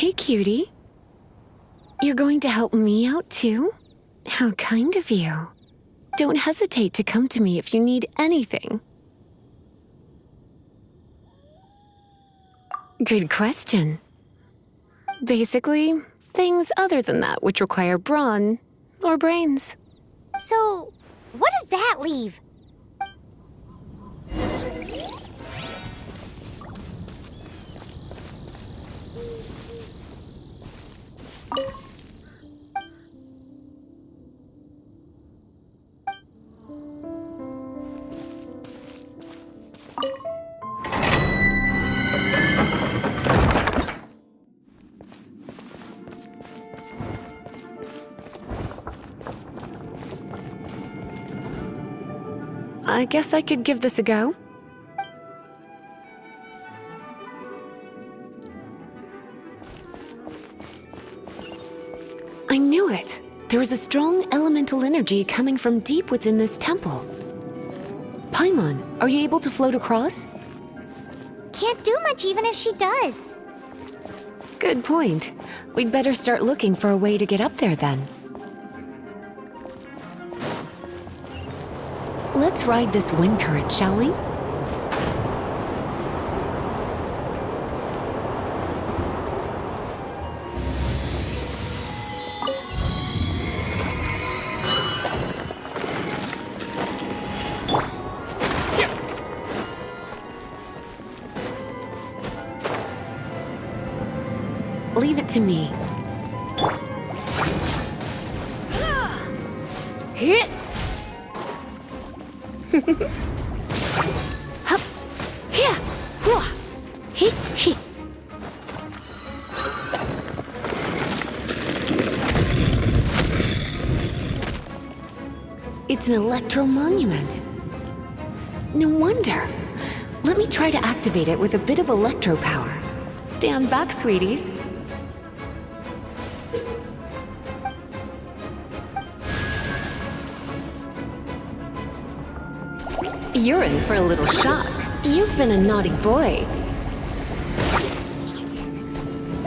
Hey, cutie. You're going to help me out, too? How kind of you. Don't hesitate to come to me if you need anything. Good question. Basically, things other than that which require brawn or brains. So, what does that leave? I guess I could give this a go. I knew it. There is a strong elemental energy coming from deep within this temple. Paimon, are you able to float across? Can't do much even if she does. Good point. We'd better start looking for a way to get up there then. Let's ride this wind current, shall we? Leave it to me. Hit! Hup! Here! Hua! Hit! Hit! It's an electro monument. No wonder. Let me try to activate it with a bit of electro power. Stand back, sweeties. You're in for a little shock. You've been a naughty boy.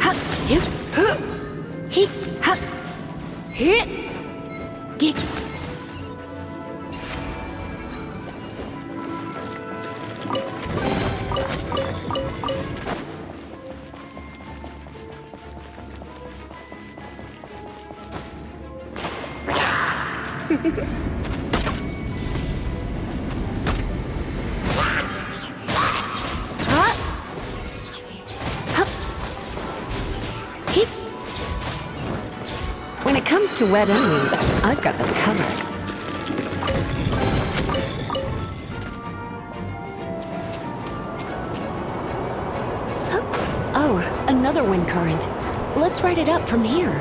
Ha! Hip! Huh! Hip! Ha! Hit! Geek! When it comes to wet enemies, I've got them covered. Oh, another wind current. Let's ride it up from here.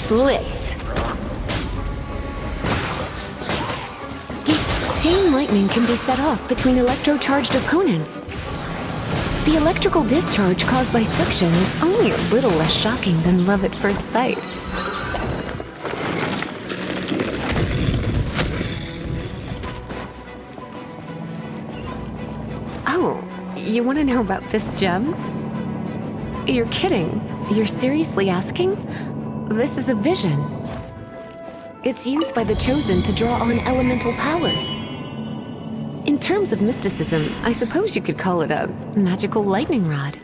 Blitz. Chain lightning can be set off between electro-charged opponents. The electrical discharge caused by friction is only a little less shocking than love at first sight. Oh, you want to know about this gem? You're kidding. You're seriously asking? This is a vision. It's used by the Chosen to draw on elemental powers. In terms of mysticism, I suppose you could call it a magical lightning rod.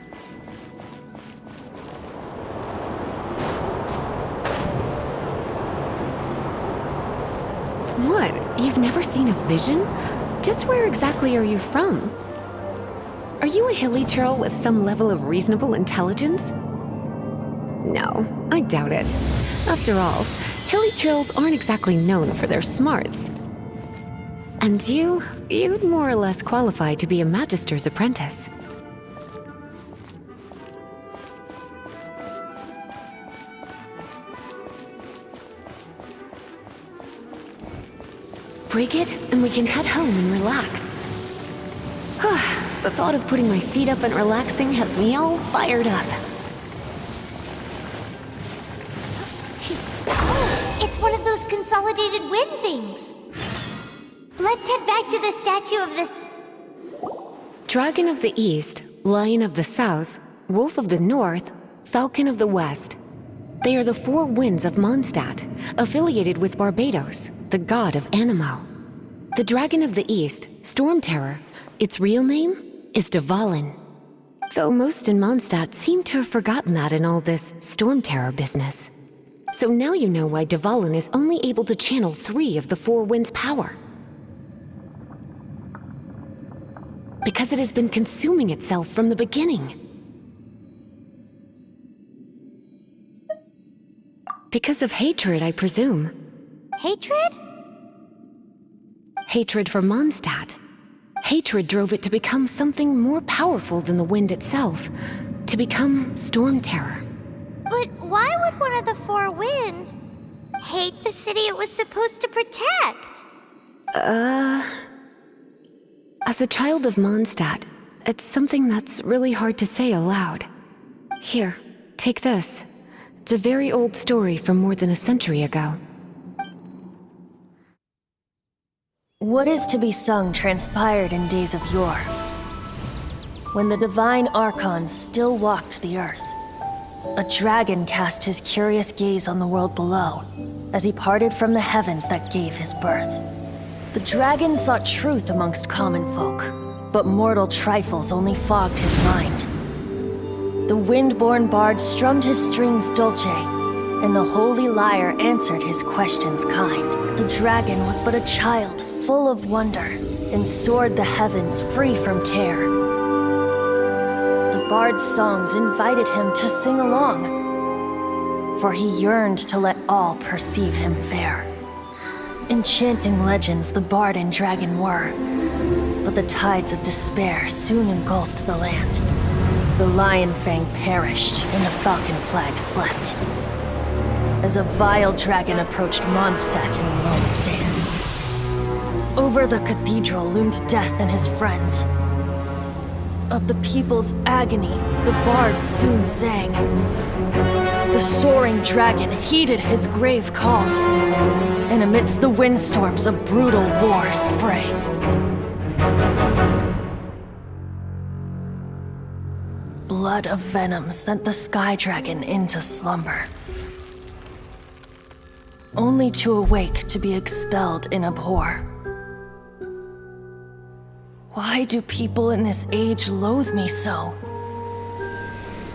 What? You've never seen a vision? Just where exactly are you from? Are you a hilly churl with some level of reasonable intelligence? No, I doubt it. After all, hilly churls aren't exactly known for their smarts. And you'd more or less qualify to be a magister's apprentice. Break it, and we can head home and relax. The thought of putting my feet up and relaxing has me all fired up. Oh, it's one of those consolidated wind things. Let's head back to the statue of the... Dragon of the East, Lion of the South, Wolf of the North, Falcon of the West. They are the four winds of Mondstadt, affiliated with Barbados, the god of Anemo. The Dragon of the East, Storm Terror, its real name is Dvalin. Though most in Mondstadt seem to have forgotten that in all this Storm Terror business. So now you know why Dvalin is only able to channel 3 of the four winds' power. Because it has been consuming itself from the beginning. Because of hatred, I presume. Hatred? Hatred for Mondstadt. Hatred drove it to become something more powerful than the wind itself. To become Storm Terror. But why would one of the four winds hate the city it was supposed to protect? As a child of Mondstadt, it's something that's really hard to say aloud. Here, take this. It's a very old story from more than a century ago. What is to be sung transpired in days of yore, when the divine archons still walked the earth. A dragon cast his curious gaze on the world below, as he parted from the heavens that gave his birth. The dragon sought truth amongst common folk, but mortal trifles only fogged his mind. The wind-born bard strummed his strings dulce, and the holy lyre answered his questions kind. The dragon was but a child full of wonder, and soared the heavens free from care. The bard's songs invited him to sing along, for he yearned to let all perceive him fair. Enchanting legends the bard and dragon were, but the tides of despair soon engulfed the land. The lion fang perished, and the falcon flag slept, as a vile dragon approached Mondstadt in lone stand. Over the cathedral loomed death and his friends. Of the people's agony, the bards soon sang. The soaring dragon heeded his grave calls, and amidst the windstorms a brutal war sprang. Blood of venom sent the sky dragon into slumber, only to awake to be expelled in abhor. Why do people in this age loathe me so?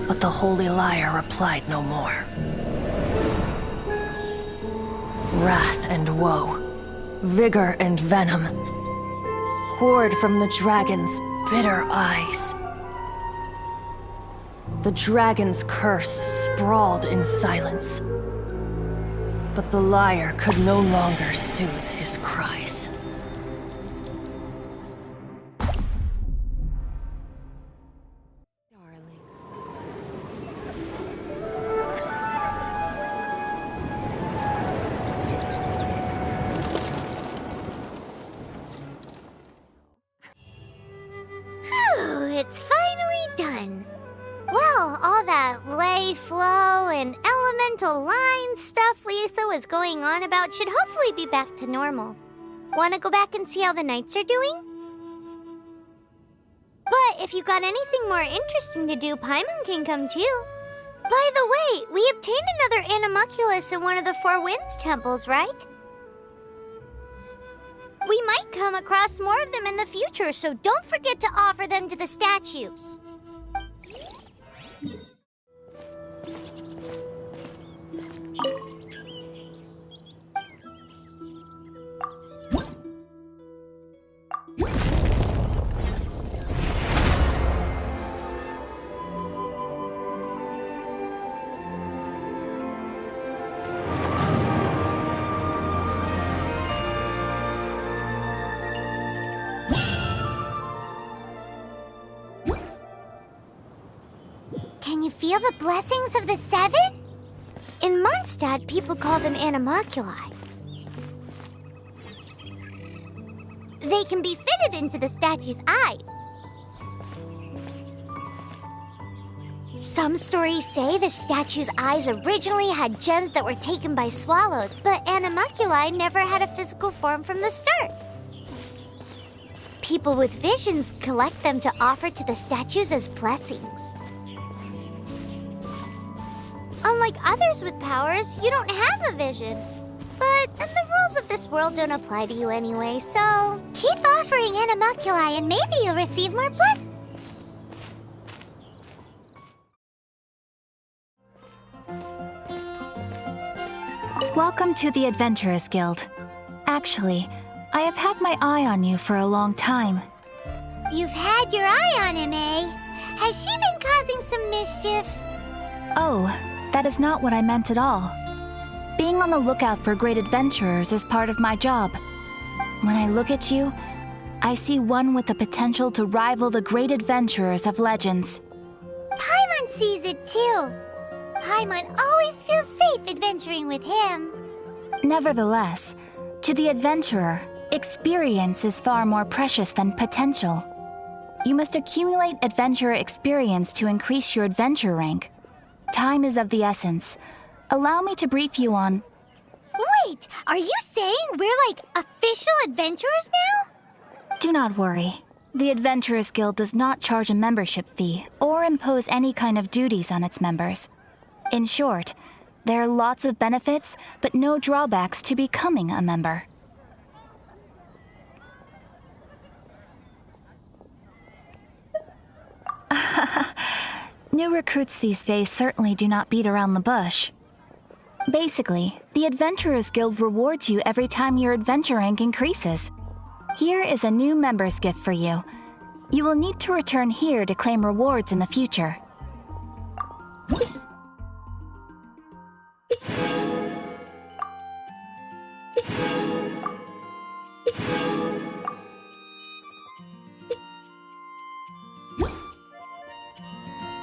But the holy lyre replied no more. Wrath and woe, vigor and venom, poured from the dragon's bitter eyes. The dragon's curse sprawled in silence, but the lyre could no longer soothe his cries. It's finally done. Well, all that lay, flow, and elemental line stuff Lisa was going on about should hopefully be back to normal. Wanna go back and see how the knights are doing? But if you got anything more interesting to do, Paimon can come too. By the way, we obtained another animalculus in one of the Four Winds temples, right? We might come across more of them in the future, so don't forget to offer them to the statues. Can you feel the blessings of the Seven? In Mondstadt, people call them animalculi. They can be fitted into the statue's eyes. Some stories say the statue's eyes originally had gems that were taken by swallows, but animalculi never had a physical form from the start. People with visions collect them to offer to the statues as blessings. Unlike others with powers, you don't have a vision. But the rules of this world don't apply to you anyway, so keep offering animalculi and maybe you'll receive more blessings. Welcome to the Adventurers Guild. Actually, I have had my eye on you for a long time. You've had your eye on him, eh? Has she been causing some mischief? Oh, that is not what I meant at all. Being on the lookout for great adventurers is part of my job. When I look at you, I see one with the potential to rival the great adventurers of legends. Paimon sees it too. Paimon always feels safe adventuring with him. Nevertheless, to the adventurer, experience is far more precious than potential. You must accumulate adventurer experience to increase your adventure rank. Time is of the essence. Allow me to brief you on... Wait, are you saying we're like official adventurers now? Do not worry. The Adventurers Guild does not charge a membership fee or impose any kind of duties on its members. In short, there are lots of benefits, but no drawbacks to becoming a member. New recruits these days certainly do not beat around the bush. Basically, the Adventurers Guild rewards you every time your adventure rank increases. Here is a new member's gift for you. You will need to return here to claim rewards in the future.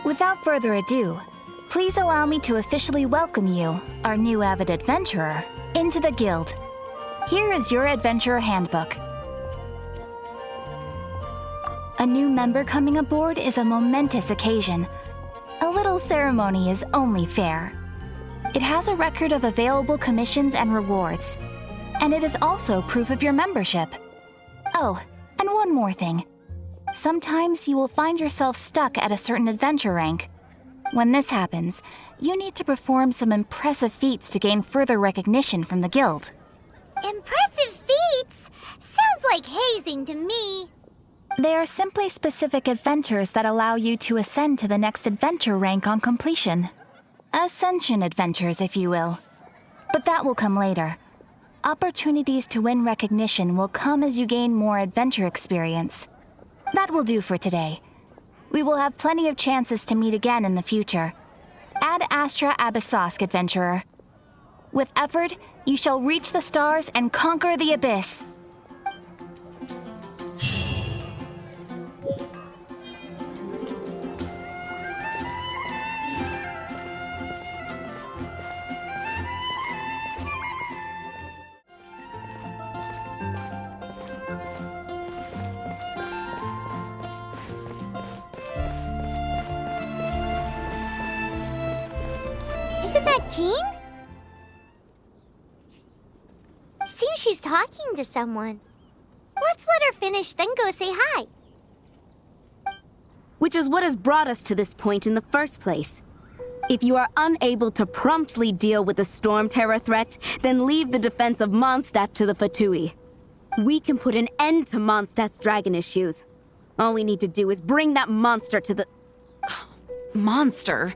Without further ado, please allow me to officially welcome you, our new avid adventurer, into the guild. Here is your adventurer handbook. A new member coming aboard is a momentous occasion. A little ceremony is only fair. It has a record of available commissions and rewards, and it is also proof of your membership. Oh, and one more thing. Sometimes you will find yourself stuck at a certain adventure rank. When this happens, you need to perform some impressive feats to gain further recognition from the guild. Impressive feats? Sounds like hazing to me. They are simply specific adventures that allow you to ascend to the next adventure rank on completion. Ascension adventures, if you will. But that will come later. Opportunities to win recognition will come as you gain more adventure experience. That will do for today. We will have plenty of chances to meet again in the future. Ad Astra Abyssosk, adventurer. With effort, you shall reach the stars and conquer the abyss. Isn't that Jean? Seems she's talking to someone. Let's let her finish, then go say hi. Which is what has brought us to this point in the first place. If you are unable to promptly deal with the storm terror threat, then leave the defense of Mondstadt to the Fatui. We can put an end to Mondstadt's dragon issues. All we need to do is bring that monster to the... Monster?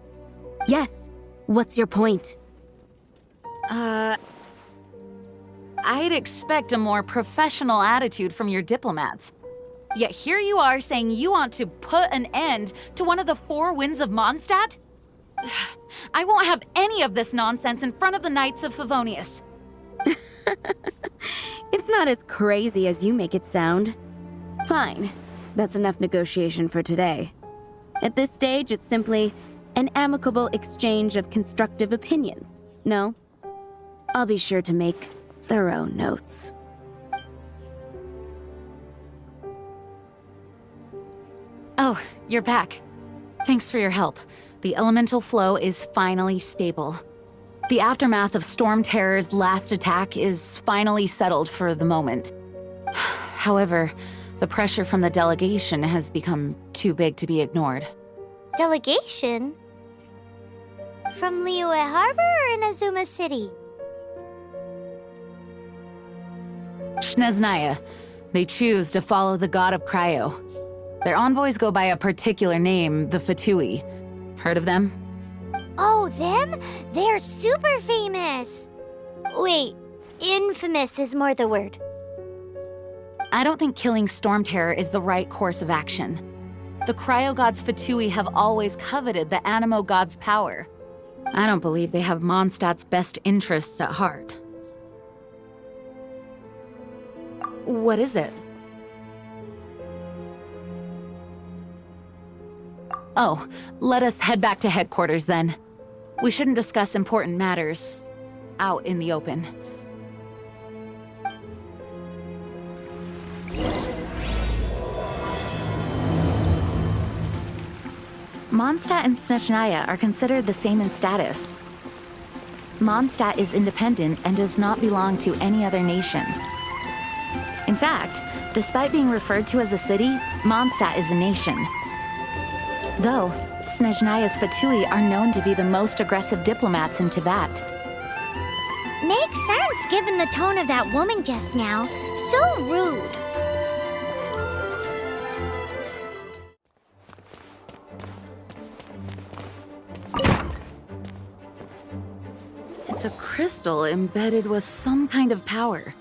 Yes. What's your point? I'd expect a more professional attitude from your diplomats. Yet here you are saying you want to put an end to one of the four winds of Mondstadt? I won't have any of this nonsense in front of the Knights of Favonius. It's not as crazy as you make it sound. Fine. That's enough negotiation for today. At this stage, it's simply an amicable exchange of constructive opinions. No? I'll be sure to make thorough notes. Oh, you're back. Thanks for your help. The elemental flow is finally stable. The aftermath of Storm Terror's last attack is finally settled for the moment. However, the pressure from the delegation has become too big to be ignored. Delegation? From Liyue Harbor or Inazuma City? Snezhnaya. They choose to follow the god of Cryo. Their envoys go by a particular name, the Fatui. Heard of them? Oh, them? They're super famous! Wait, infamous is more the word. I don't think killing Storm Terror is the right course of action. The Cryo gods Fatui have always coveted the Animo god's power. I don't believe they have Mondstadt's best interests at heart. What is it? Oh, let us head back to headquarters then. We shouldn't discuss important matters out in the open. Mondstadt and Snezhnaya are considered the same in status. Mondstadt is independent and does not belong to any other nation. In fact, despite being referred to as a city, Mondstadt is a nation. Though, Snezhnaya's Fatui are known to be the most aggressive diplomats in Tibet. Makes sense given the tone of that woman just now. So rude. It's a crystal embedded with some kind of power.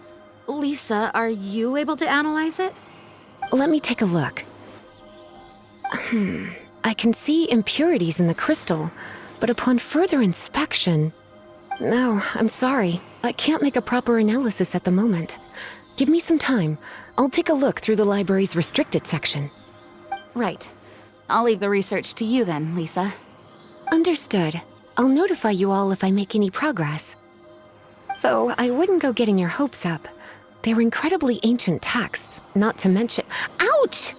Lisa, are you able to analyze it? Let me take a look. I can see impurities in the crystal, but upon further inspection... No, I'm sorry. I can't make a proper analysis at the moment. Give me some time. I'll take a look through the library's restricted section. Right. I'll leave the research to you then, Lisa. Understood. I'll notify you all if I make any progress. Though I wouldn't go getting your hopes up. They're incredibly ancient texts, not to mention... Ouch!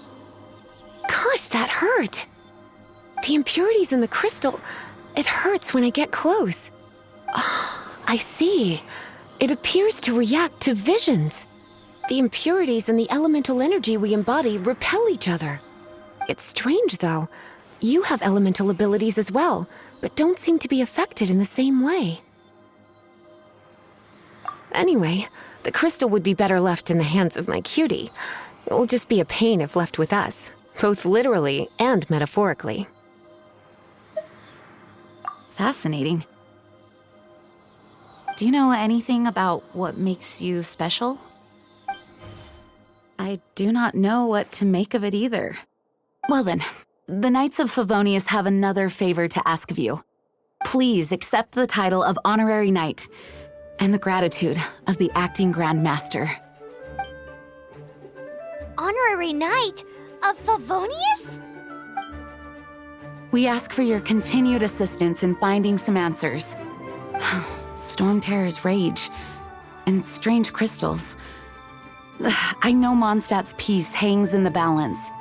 Gosh, that hurt! The impurities in the crystal... It hurts when I get close. Oh, I see. It appears to react to visions. The impurities and the elemental energy we embody repel each other. It's strange, though. You have elemental abilities as well, but don't seem to be affected in the same way. Anyway, the crystal would be better left in the hands of my cutie. It will just be a pain if left with us, both literally and metaphorically. Fascinating. Do you know anything about what makes you special? I do not know what to make of it either. Well then, the Knights of Favonius have another favor to ask of you. Please accept the title of Honorary Knight and the gratitude of the Acting Grand Master. Honorary Knight of Favonius? We ask for your continued assistance in finding some answers. Storm Terror's rage and strange crystals. I know Mondstadt's peace hangs in the balance.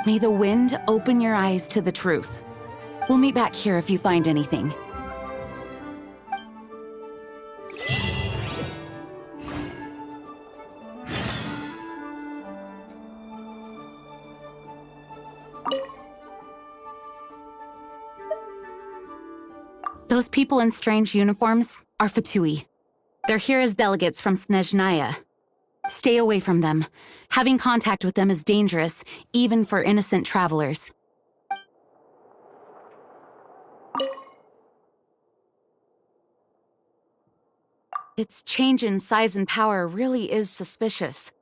May the wind open your eyes to the truth. We'll meet back here if you find anything. Those people in strange uniforms are Fatui. They're here as delegates from Snezhnaya. Stay away from them. Having contact with them is dangerous, even for innocent travelers. Its change in size and power really is suspicious.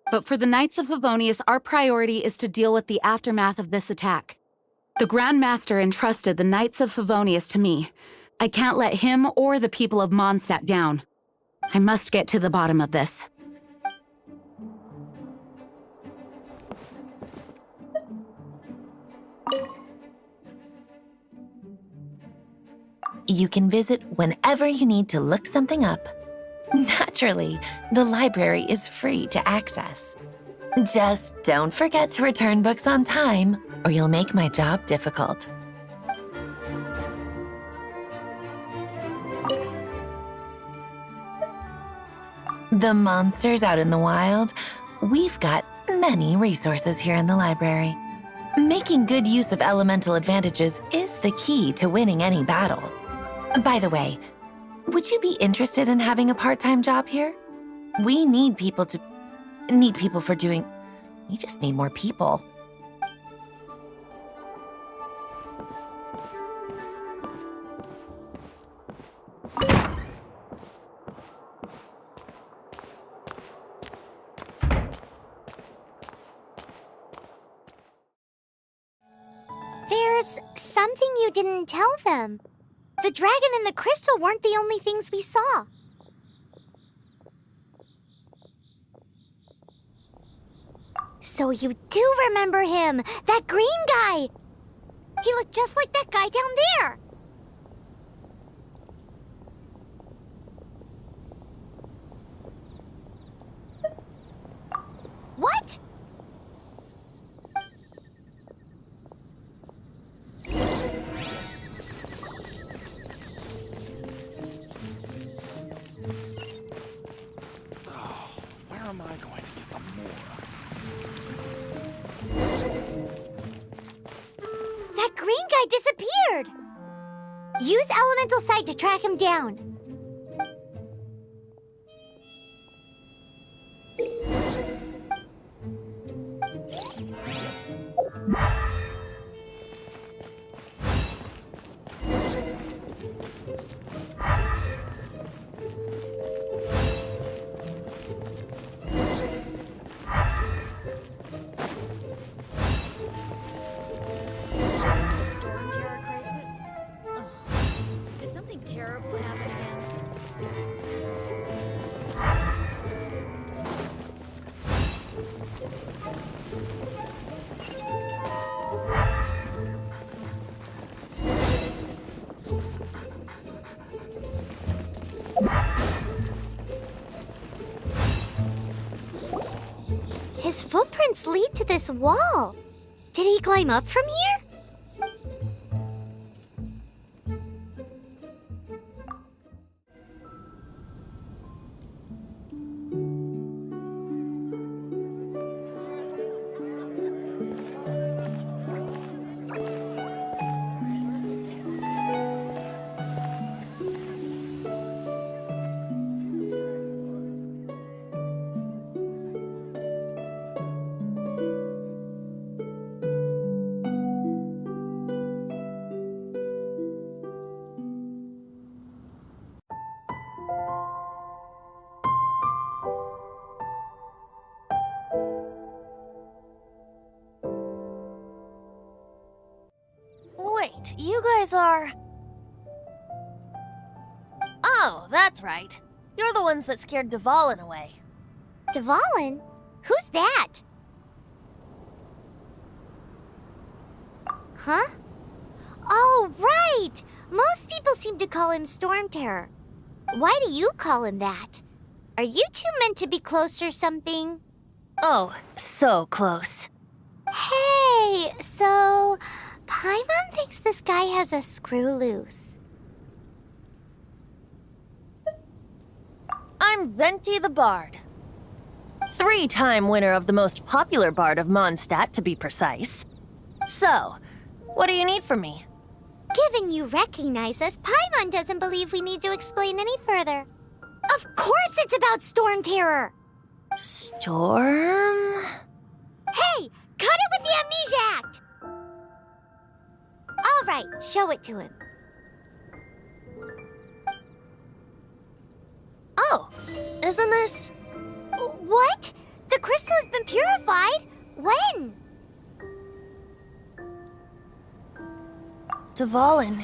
But for the Knights of Favonius, our priority is to deal with the aftermath of this attack. The Grand Master entrusted the Knights of Favonius to me. I can't let him or the people of Mondstadt down. I must get to the bottom of this. You can visit whenever you need to look something up. Naturally, the library is free to access. Just don't forget to return books on time, or you'll make my job difficult. The monsters out in the wild, we've got many resources here in the library. Making good use of elemental advantages is the key to winning any battle. By the way, would you be interested in having a part-time job here? We need people for doing... We just need more people. There's something you didn't tell them. The dragon and the crystal weren't the only things we saw. So you do remember him, that green guy. He looked just like that guy down there. What? Where am I going to get the more? That green guy disappeared! Use elemental sight to track him down. His footprints lead to this wall. Did he climb up from here? Wait, you guys are... Oh, that's right. You're the ones that scared Dvalin away. Dvalin? Who's that? Huh? Oh, right! Most people seem to call him Storm Terror. Why do you call him that? Are you two meant to be close or something? Oh, so close. Hey, so... Paimon thinks this guy has a screw loose. I'm Venti the Bard. 3-time winner of the most popular bard of Mondstadt, to be precise. So, what do you need from me? Given you recognize us, Paimon doesn't believe we need to explain any further. Of course it's about Storm Terror! Storm? Hey! Cut it with the Amnesia Act! All right, show it to him. Oh, isn't this... What? The crystal has been purified? When? Dvalin,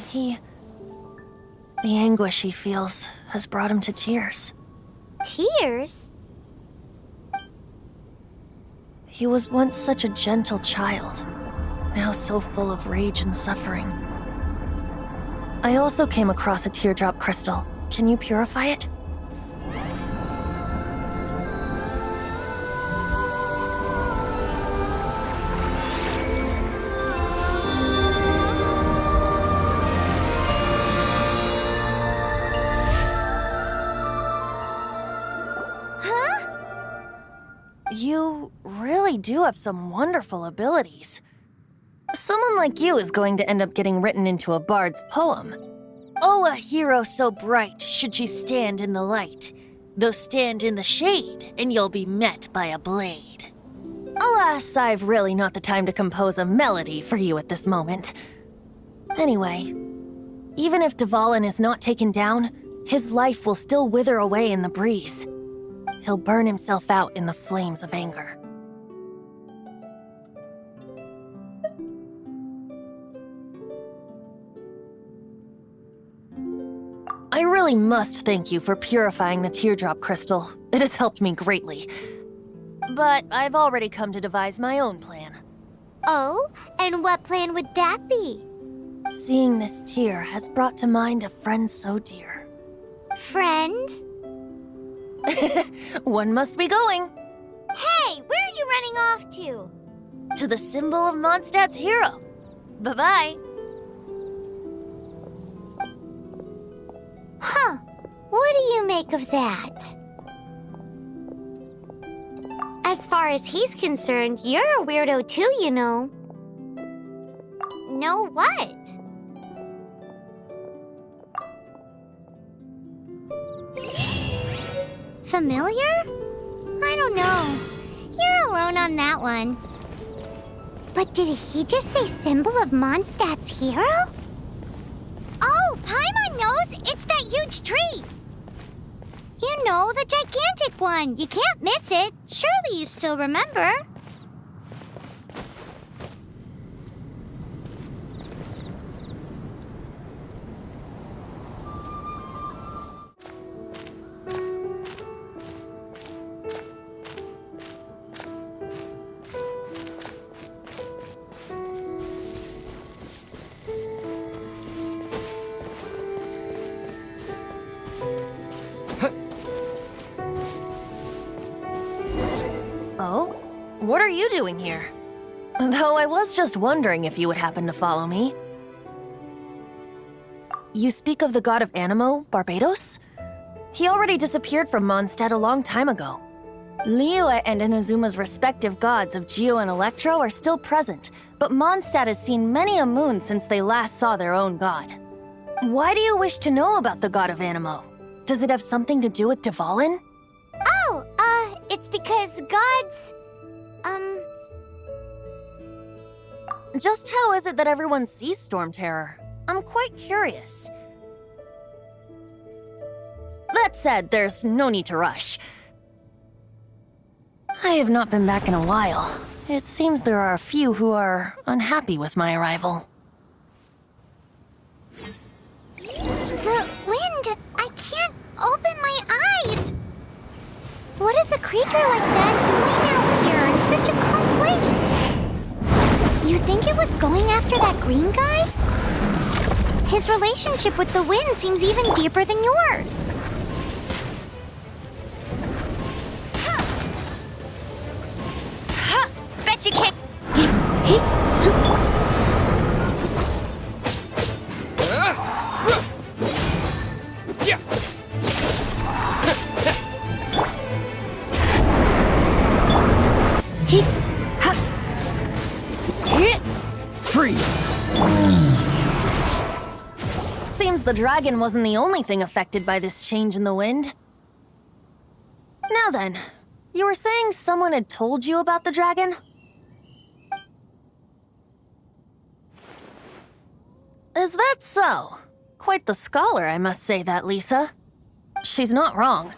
the anguish he feels has brought him to tears. Tears? He was once such a gentle child, now so full of rage and suffering. I also came across a teardrop crystal. Can you purify it? You really do have some wonderful abilities. Someone like you is going to end up getting written into a bard's poem. Oh, a hero so bright should she stand in the light, though stand in the shade, and you'll be met by a blade. Alas, I've really not the time to compose a melody for you at this moment. Anyway, even if Dvalin is not taken down, his life will still wither away in the breeze. He'll burn himself out in the flames of anger. I really must thank you for purifying the teardrop crystal. It has helped me greatly. But I've already come to devise my own plan. Oh, and what plan would that be? Seeing this tear has brought to mind a friend so dear. Friend? One must be going. Hey, where are you running off to? To the symbol of Mondstadt's hero. Bye-bye. Huh. What do you make of that? As far as he's concerned, you're a weirdo too, you know. Know what? Familiar? I don't know. You're alone on that one. But did he just say symbol of Mondstadt's hero? Oh, Paimon knows! It's that huge tree! You know, the gigantic one! You can't miss it! Surely you still remember? Oh? What are you doing here? Though I was just wondering if you would happen to follow me. You speak of the god of Animo, Barbados? He already disappeared from Mondstadt a long time ago. Liyue and Inazuma's respective gods of Geo and Electro are still present, but Mondstadt has seen many a moon since they last saw their own god. Why do you wish to know about the god of Animo? Does it have something to do with Dvalin? Oh, it's because gods... Just how is it that everyone sees Storm Terror? I'm quite curious. That said, there's no need to rush. I have not been back in a while. It seems there are a few who are unhappy with my arrival. The wind! I can't open my eyes! What is a creature like that doing out here in such a calm place? You think it was going after that green guy? His relationship with the wind seems even deeper than yours. Bet you can't. Freeze! Seems the dragon wasn't the only thing affected by this change in the wind. Now then, you were saying someone had told you about the dragon? Is that so? Quite the scholar, I must say that, Lisa. She's not wrong.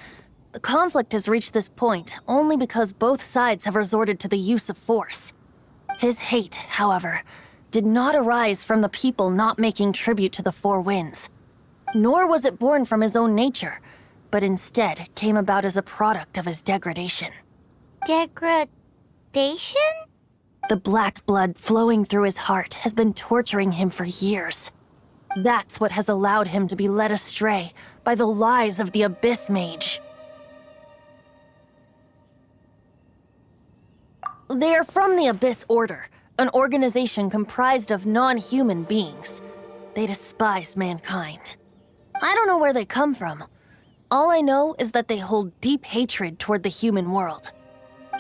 The conflict has reached this point only because both sides have resorted to the use of force. His hate, however, did not arise from the people not making tribute to the Four Winds. Nor was it born from his own nature, but instead came about as a product of his degradation. Degradation? The black blood flowing through his heart has been torturing him for years. That's what has allowed him to be led astray by the lies of the Abyss Mage. They are from the Abyss Order, an organization comprised of non-human beings. They despise mankind. I don't know where they come from. All I know is that they hold deep hatred toward the human world.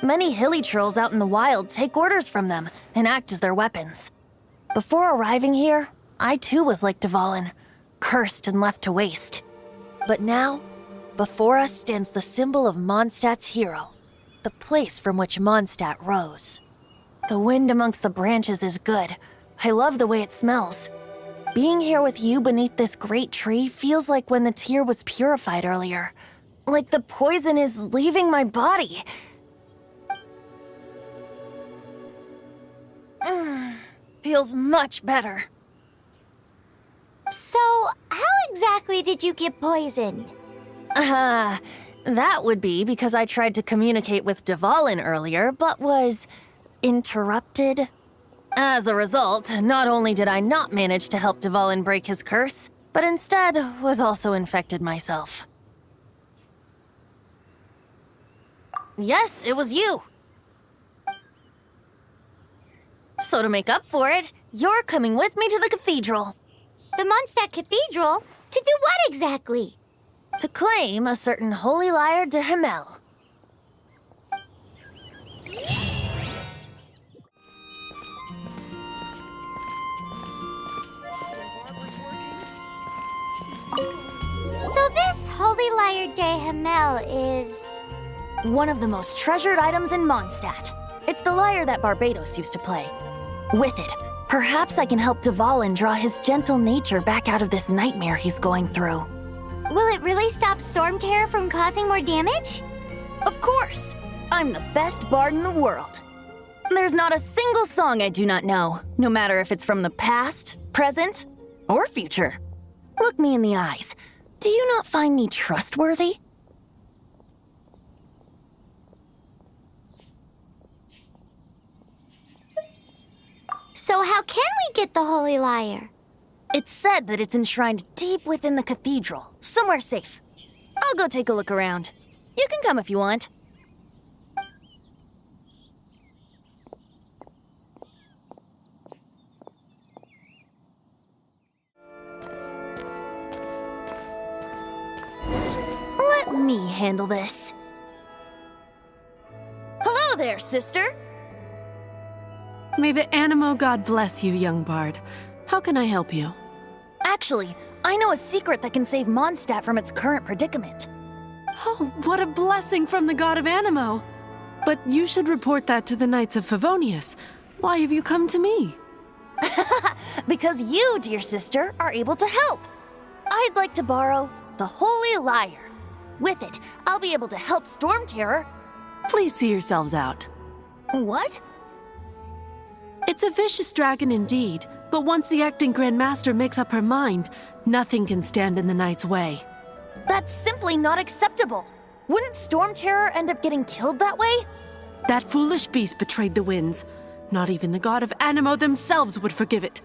Many hilly trolls out in the wild take orders from them and act as their weapons. Before arriving here, I too was like Dvalin, cursed and left to waste. But now, before us stands the symbol of Mondstadt's hero, the place from which Mondstadt rose. The wind amongst the branches is good. I love the way it smells. Being here with you beneath this great tree feels like when the tear was purified earlier. Like the poison is leaving my body. Feels much better. So, how exactly did you get poisoned? That would be because I tried to communicate with Dvalin earlier, but was interrupted. As a result, not only did I not manage to help Dvalin break his curse, but instead was also infected myself. Yes, it was you. So to make up for it, you're coming with me to the cathedral. The Mondstadt Cathedral? To do what exactly? To claim a certain holy lyre de Himmel. So this holy lyre de Himmel is... one of the most treasured items in Mondstadt. It's the lyre that Barbados used to play. With it, perhaps I can help Dvalin draw his gentle nature back out of this nightmare he's going through. Will it really stop Storm Terror from causing more damage? Of course! I'm the best bard in the world. There's not a single song I do not know, no matter if it's from the past, present, or future. Look me in the eyes. Do you not find me trustworthy? So how can we get the holy lyre? It's said that it's enshrined deep within the cathedral, somewhere safe. I'll go take a look around. You can come if you want. Let me handle this. Hello there, sister. May the Animo God bless you, young bard. How can I help you? Actually, I know a secret that can save Mondstadt from its current predicament. Oh, what a blessing from the god of Animo! But you should report that to the Knights of Favonius. Why have you come to me? Because you, dear sister, are able to help. I'd like to borrow the holy lyre. With it, I'll be able to help Storm Terror. Please see yourselves out. What? It's a vicious dragon indeed, but once the acting Grand Master makes up her mind, nothing can stand in the Knight's way. That's simply not acceptable. Wouldn't Storm Terror end up getting killed that way? That foolish beast betrayed the winds. Not even the god of Animo themselves would forgive it.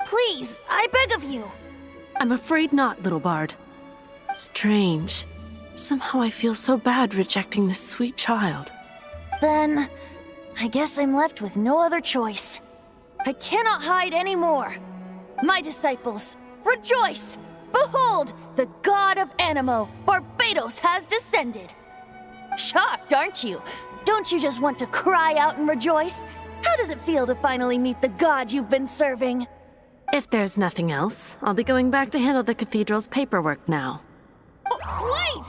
Please, I beg of you. I'm afraid not, little bard. Strange. Somehow I feel so bad rejecting this sweet child. Then, I guess I'm left with no other choice. I cannot hide anymore. My disciples, rejoice! Behold, the god of Animo, Barbados, has descended. Shocked, aren't you? Don't you just want to cry out and rejoice? How does it feel to finally meet the god you've been serving? If there's nothing else, I'll be going back to handle the cathedral's paperwork now. Wait!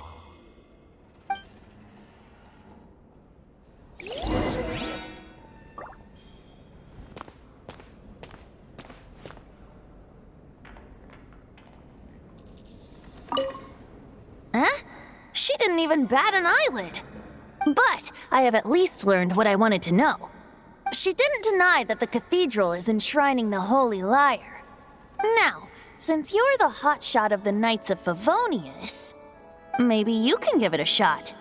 Huh? She didn't even bat an eyelid. But I have at least learned what I wanted to know. She didn't deny that the cathedral is enshrining the holy lyre. Now, since you're the hotshot of the Knights of Favonius, maybe you can give it a shot.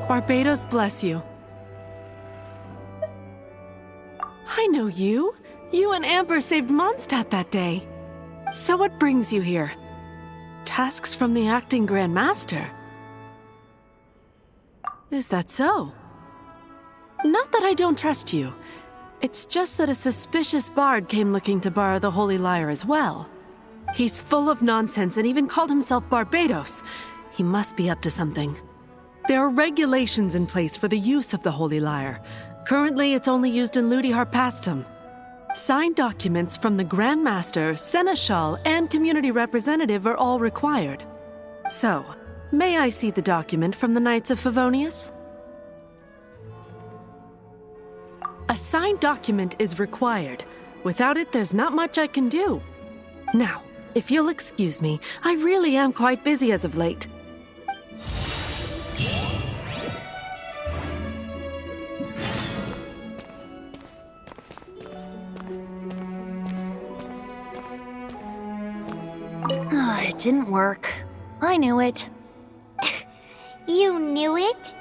Barbados bless you. I know you. You and Amber saved Mondstadt that day. So what brings you here? Tasks from the acting Grand Master? Is that so? Not that I don't trust you. It's just that a suspicious bard came looking to borrow the Holy Lyre as well. He's full of nonsense and even called himself Barbados. He must be up to something. There are regulations in place for the use of the Holy Lyre. Currently, it's only used in Ludi Harpastum. Signed documents from the Grand Master, Seneschal, and Community Representative are all required. So, may I see the document from the Knights of Favonius? A signed document is required. Without it, there's not much I can do. Now, if you'll excuse me, I really am quite busy as of late. It didn't work. I knew it. You knew it?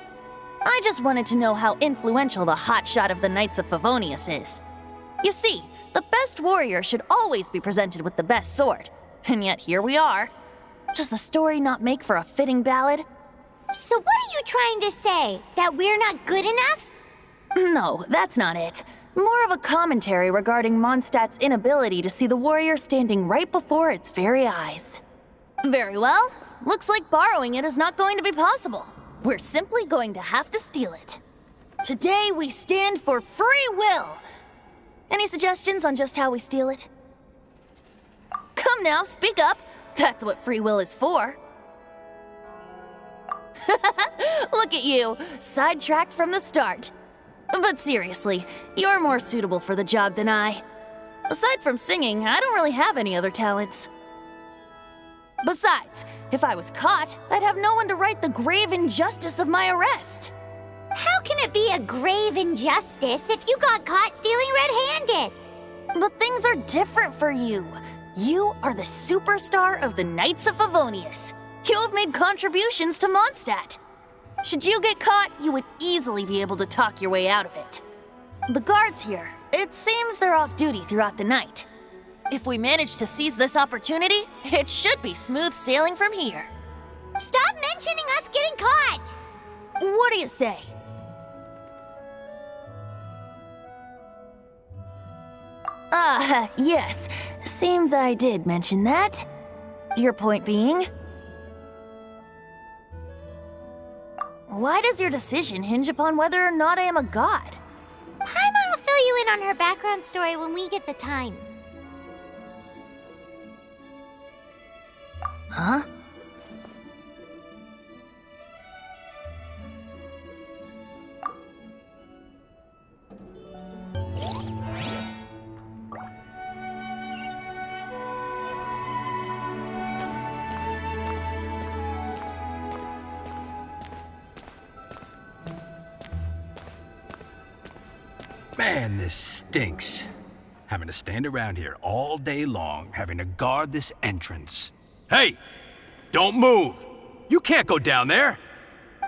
I just wanted to know how influential the hotshot of the Knights of Favonius is. You see, the best warrior should always be presented with the best sword. And yet here we are. Does the story not make for a fitting ballad? So what are you trying to say? That we're not good enough? No, that's not it. More of a commentary regarding Mondstadt's inability to see the warrior standing right before its very eyes. Very well. Looks like borrowing it is not going to be possible. We're simply going to have to steal it. Today we stand for free will. Any suggestions on just how we steal it? Come now, speak up. That's what free will is for. Look at you, sidetracked from the start. But seriously, you're more suitable for the job than I. Aside from singing, I don't really have any other talents. Besides, if I was caught, I'd have no one to right the grave injustice of my arrest. How can it be a grave injustice if you got caught stealing red-handed? But things are different for you. You are the superstar of the Knights of Favonius. You have made contributions to Mondstadt. Should you get caught, you would easily be able to talk your way out of it. The guards here, it seems they're off duty throughout the night. If we manage to seize this opportunity, it should be smooth sailing from here. Stop mentioning us getting caught! What do you say? Yes. Seems I did mention that. Your point being? Why does your decision hinge upon whether or not I am a god? Paimon will fill you in on her background story when we get the time. Huh? Man, this stinks. Having to stand around here all day long, having to guard this entrance. Hey! Don't move! You can't go down there!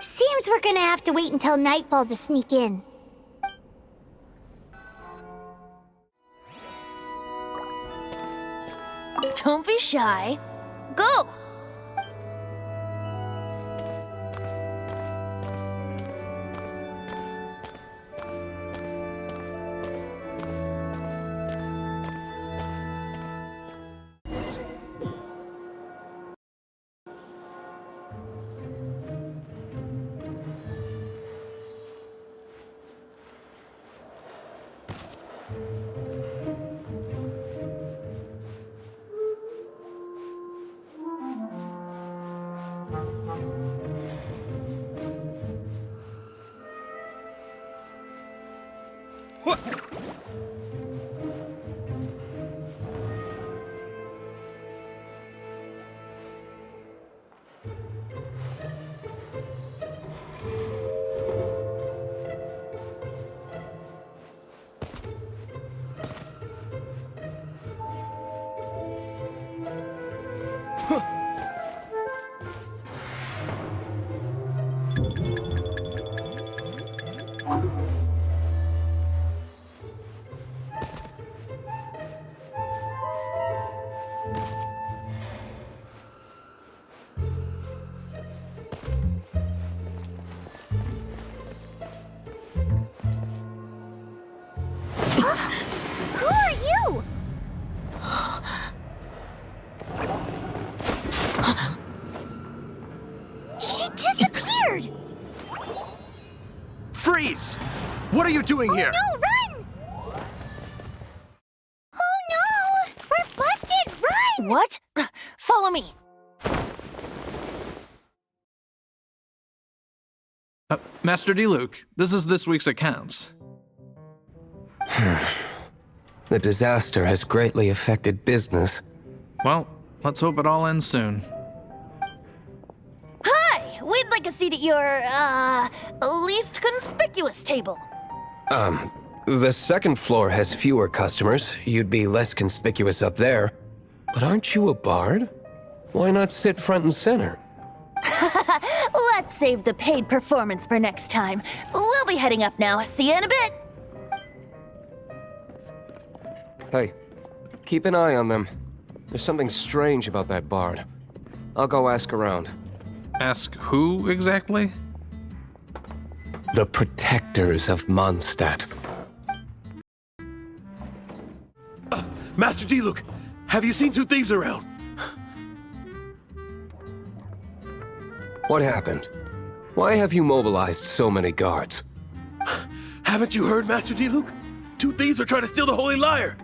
Seems we're gonna have to wait until nightfall to sneak in. Don't be shy. Go! What? Who are you? She disappeared! Freeze! What are you doing here? No, run! Oh no! We're busted! Run! What? Follow me. Master D-Luke, this is this week's accounts. The disaster has greatly affected business. Well, let's hope it all ends soon. Hi! We'd like a seat at your, least conspicuous table. The second floor has fewer customers. You'd be less conspicuous up there. But aren't you a bard? Why not sit front and center? Let's save the paid performance for next time. We'll be heading up now. See you in a bit. Hey, keep an eye on them. There's something strange about that bard. I'll go ask around. Ask who exactly? The protectors of Mondstadt. Master D-Luke, have you seen two thieves around? What happened? Why have you mobilized so many guards? Haven't you heard, Master D-Luke? Two thieves are trying to steal the Holy Lyre.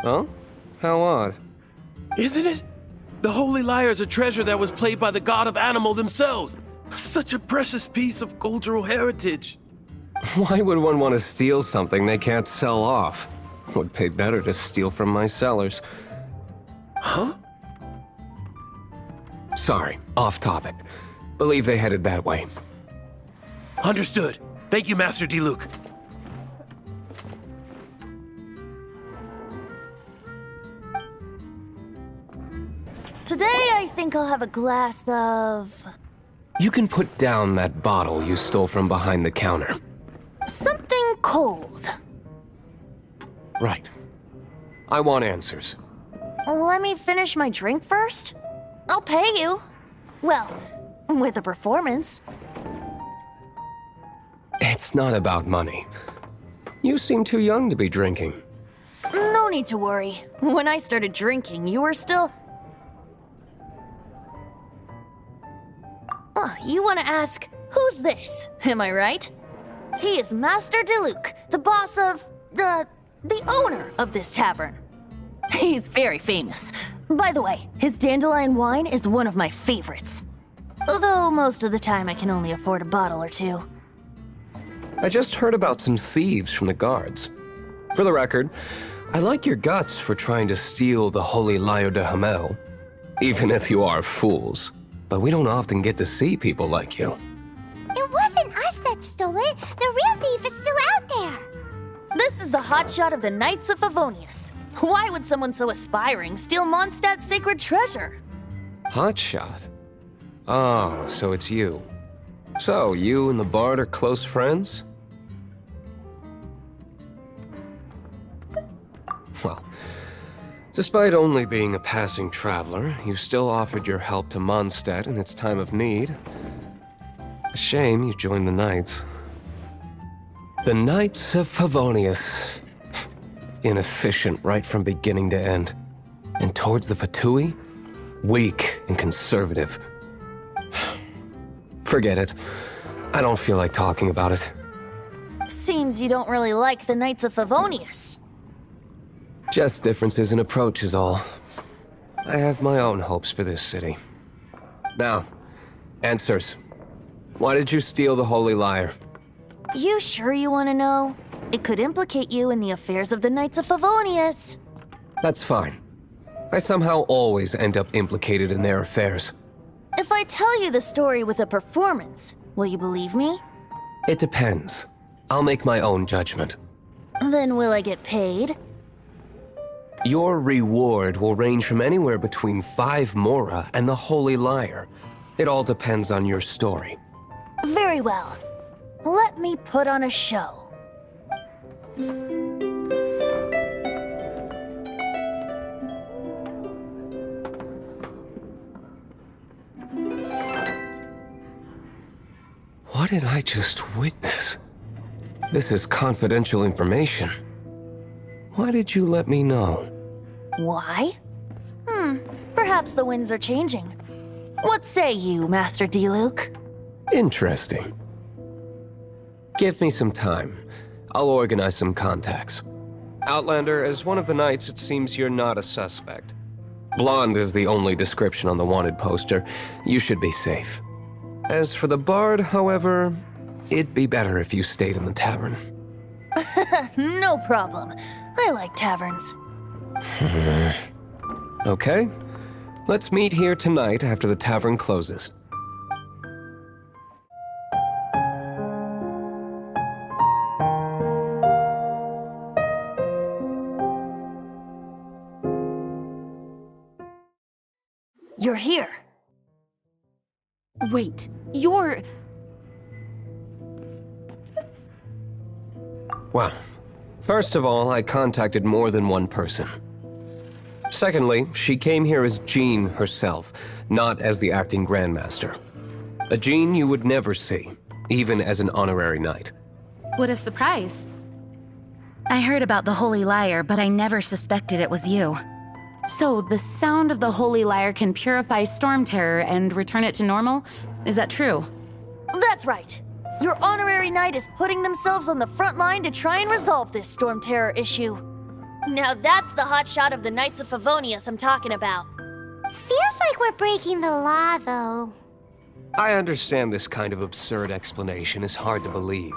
Oh? How odd. Isn't it? The Holy Lyre is a treasure that was played by the god of animal themselves. Such a precious piece of cultural heritage. Why would one want to steal something they can't sell off? Would pay better to steal from my sellers. Huh? Sorry, off topic. Believe they headed that way. Understood. Thank you, Master D-Luke. Today, I think I'll have a glass of... You can put down that bottle you stole from behind the counter. something cold. Right. I want answers. Let me finish my drink first. I'll pay you. Well, with a performance. It's not about money. You seem too young to be drinking. No need to worry. When I started drinking, you were still... Oh, you want to ask, who's this? Am I right? He is Master D-Luke, the boss of... the owner of this tavern. He's very famous. By the way, his dandelion wine is one of my favorites. Although most of the time I can only afford a bottle or two. I just heard about some thieves from the guards. For the record, I like your guts for trying to steal the Holy Lyre de Hamel. Even if you are fools. But we don't often get to see people like you. It wasn't us that stole it. The real thief is still out there. This is the hotshot of the Knights of Favonius. Why would someone so aspiring steal Mondstadt's sacred treasure? Hotshot? Oh, so it's you. So, you and the Bard are close friends? Well, despite only being a passing traveler, you still offered your help to Mondstadt in its time of need. A shame you joined the Knights. The Knights of Favonius. Inefficient right from beginning to end. And towards the Fatui, weak and conservative. Forget it. I don't feel like talking about it. Seems you don't really like the Knights of Favonius. Just differences in approach is all. I have my own hopes for this city. Now, answers. Why did you steal the Holy Lyre? You sure you want to know? It could implicate you in the affairs of the Knights of Favonius. That's fine. I somehow always end up implicated in their affairs. If I tell you the story with a performance, will you believe me? It depends. I'll make my own judgment. Then will I get paid? Your reward will range from anywhere between 5 mora and the Holy Lyre. It all depends on your story. Very well. Let me put on a show. What did I just witness? This is confidential information. Why did you let me know? Why? Perhaps the winds are changing. What say you, Master Diluc? Interesting. Give me some time. I'll organize some contacts. Outlander, as one of the knights, it seems you're not a suspect. Blonde is the only description on the wanted poster. You should be safe. As for the bard, however, it'd be better if you stayed in the tavern. No problem. I like taverns. Okay. Let's meet here tonight after the tavern closes. You're here. Wait, you're... Well, first of all, I contacted more than one person. Secondly, she came here as Jean herself, not as the acting Grandmaster. A Jean you would never see, even as an honorary knight. What a surprise. I heard about the Holy Lyre, but I never suspected it was you. So, the sound of the Holy Lyre can purify Storm Terror and return it to normal? Is that true? That's right. Your honorary knight is putting themselves on the front line to try and resolve this Storm Terror issue. Now that's the hotshot of the Knights of Favonius I'm talking about. Feels like we're breaking the law, though. I understand this kind of absurd explanation is hard to believe.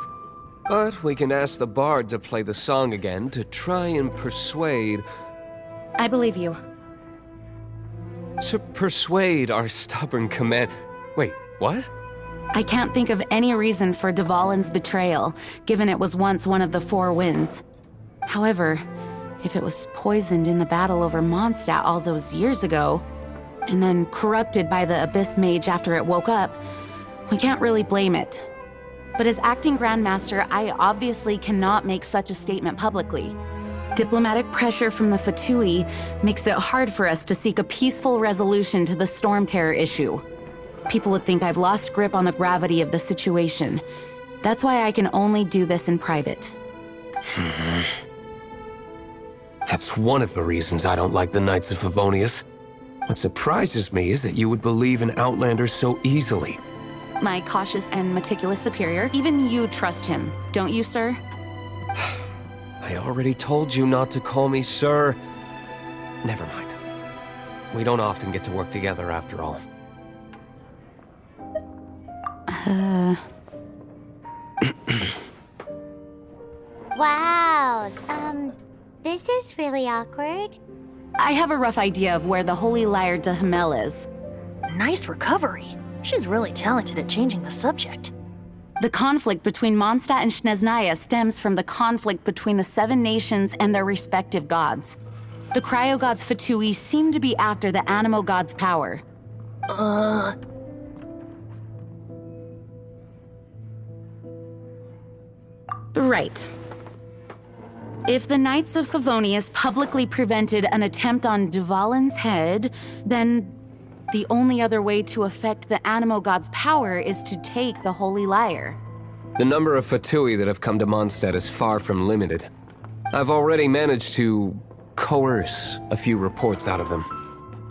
But we can ask the bard to play the song again to try and persuade... I believe you. To persuade our stubborn command... Wait, what? I can't think of any reason for Dvalin's betrayal, given it was once one of the Four Winds. However, if it was poisoned in the battle over Mondstadt all those years ago, and then corrupted by the Abyss Mage after it woke up, we can't really blame it. But as acting Grandmaster, I obviously cannot make such a statement publicly. Diplomatic pressure from the Fatui makes it hard for us to seek a peaceful resolution to the Storm Terror issue. People would think I've lost grip on the gravity of the situation. That's why I can only do this in private. That's one of the reasons I don't like the Knights of Favonius. What surprises me is that you would believe in Outlander so easily. My cautious and meticulous superior, even you trust him, don't you, sir? I already told you not to call me sir. Never mind. We don't often get to work together after all. Wow, this is really awkward. I have a rough idea of where the Holy Lyre de Himmel is. Nice recovery. She's really talented at changing the subject. The conflict between Mondstadt and Snezhnaya stems from the conflict between the Seven Nations and their respective gods. The cryo-gods Fatui seem to be after the Animo god's power. Right. If the Knights of Favonius publicly prevented an attempt on Dvalin's head, then the only other way to affect the Animo god's power is to take the Holy Lyre. The number of Fatui that have come to Mondstadt is far from limited. I've already managed to coerce a few reports out of them.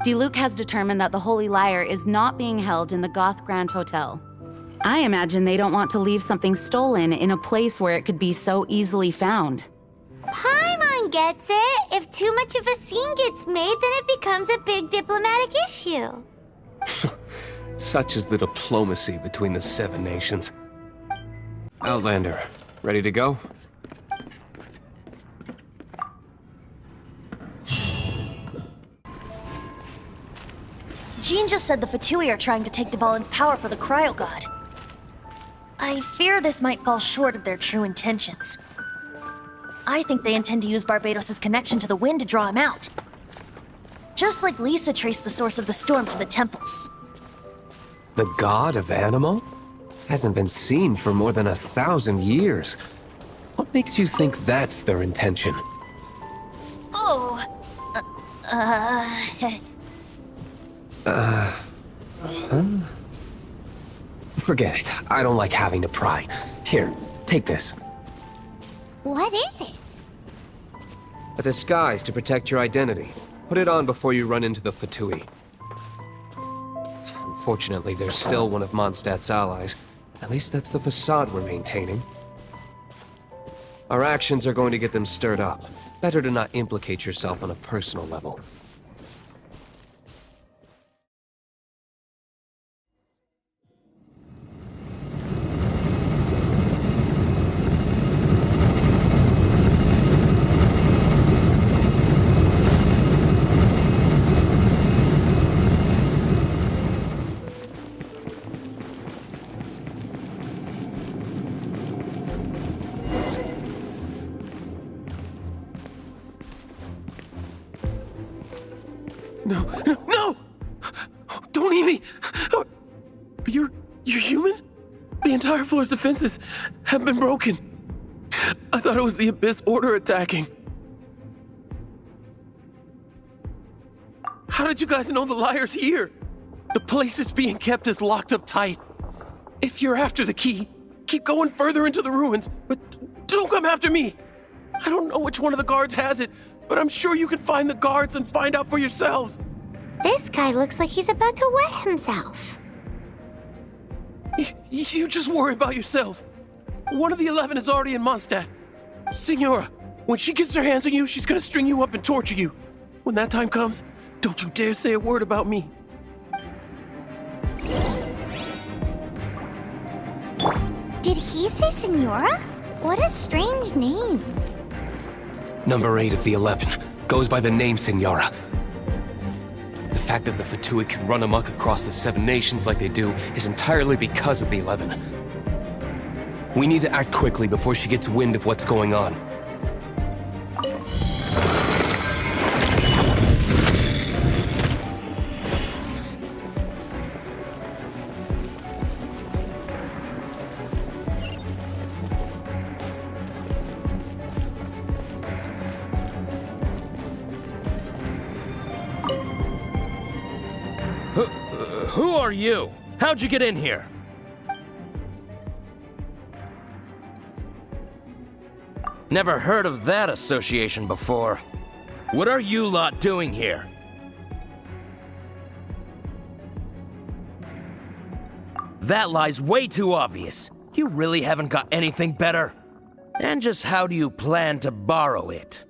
Diluc has determined that the Holy Lyre is not being held in the Goth Grand Hotel. I imagine they don't want to leave something stolen in a place where it could be so easily found. Paimon gets it. If too much of a scene gets made, then it becomes a big diplomatic issue. Such is the diplomacy between the Seven Nations. Outlander, ready to go? Jean just said the Fatui are trying to take Dvalin's power for the Cryo God. I fear this might fall short of their true intentions. I think they intend to use Barbados' connection to the wind to draw him out. Just like Lisa traced the source of the storm to the temples. The god of Animo? Hasn't been seen for more than 1,000 years. What makes you think that's their intention? Oh... Forget it. I don't like having to pry. Here, take this. What is it? A disguise to protect your identity. Put it on before you run into the Fatui. Unfortunately, there's still one of Mondstadt's allies. At least that's the facade we're maintaining. Our actions are going to get them stirred up. Better to not implicate yourself on a personal level. No! Don't eat me! You're human? The entire floor's defenses have been broken. I thought it was the Abyss Order attacking. How did you guys know the liar's here? The place it's being kept is locked up tight. If you're after the key, keep going further into the ruins, but don't come after me. I don't know which one of the guards has it, but I'm sure you can find the guards and find out for yourselves. This guy looks like he's about to wet himself. You just worry about yourselves. One of the 11 is already in Mondstadt. Signora, when she gets her hands on you, she's gonna string you up and torture you. When that time comes, don't you dare say a word about me. Did he say Senora? What a strange name. Number 8 of the 11 goes by the name Senora. The fact that the Fatui can run amok across the 7 nations like they do is entirely because of the 11. We need to act quickly before she gets wind of what's going on. Who are you? How'd you get in here? Never heard of that association before. What are you lot doing here? That lie's way too obvious. You really haven't got anything better? And just how do you plan to borrow it?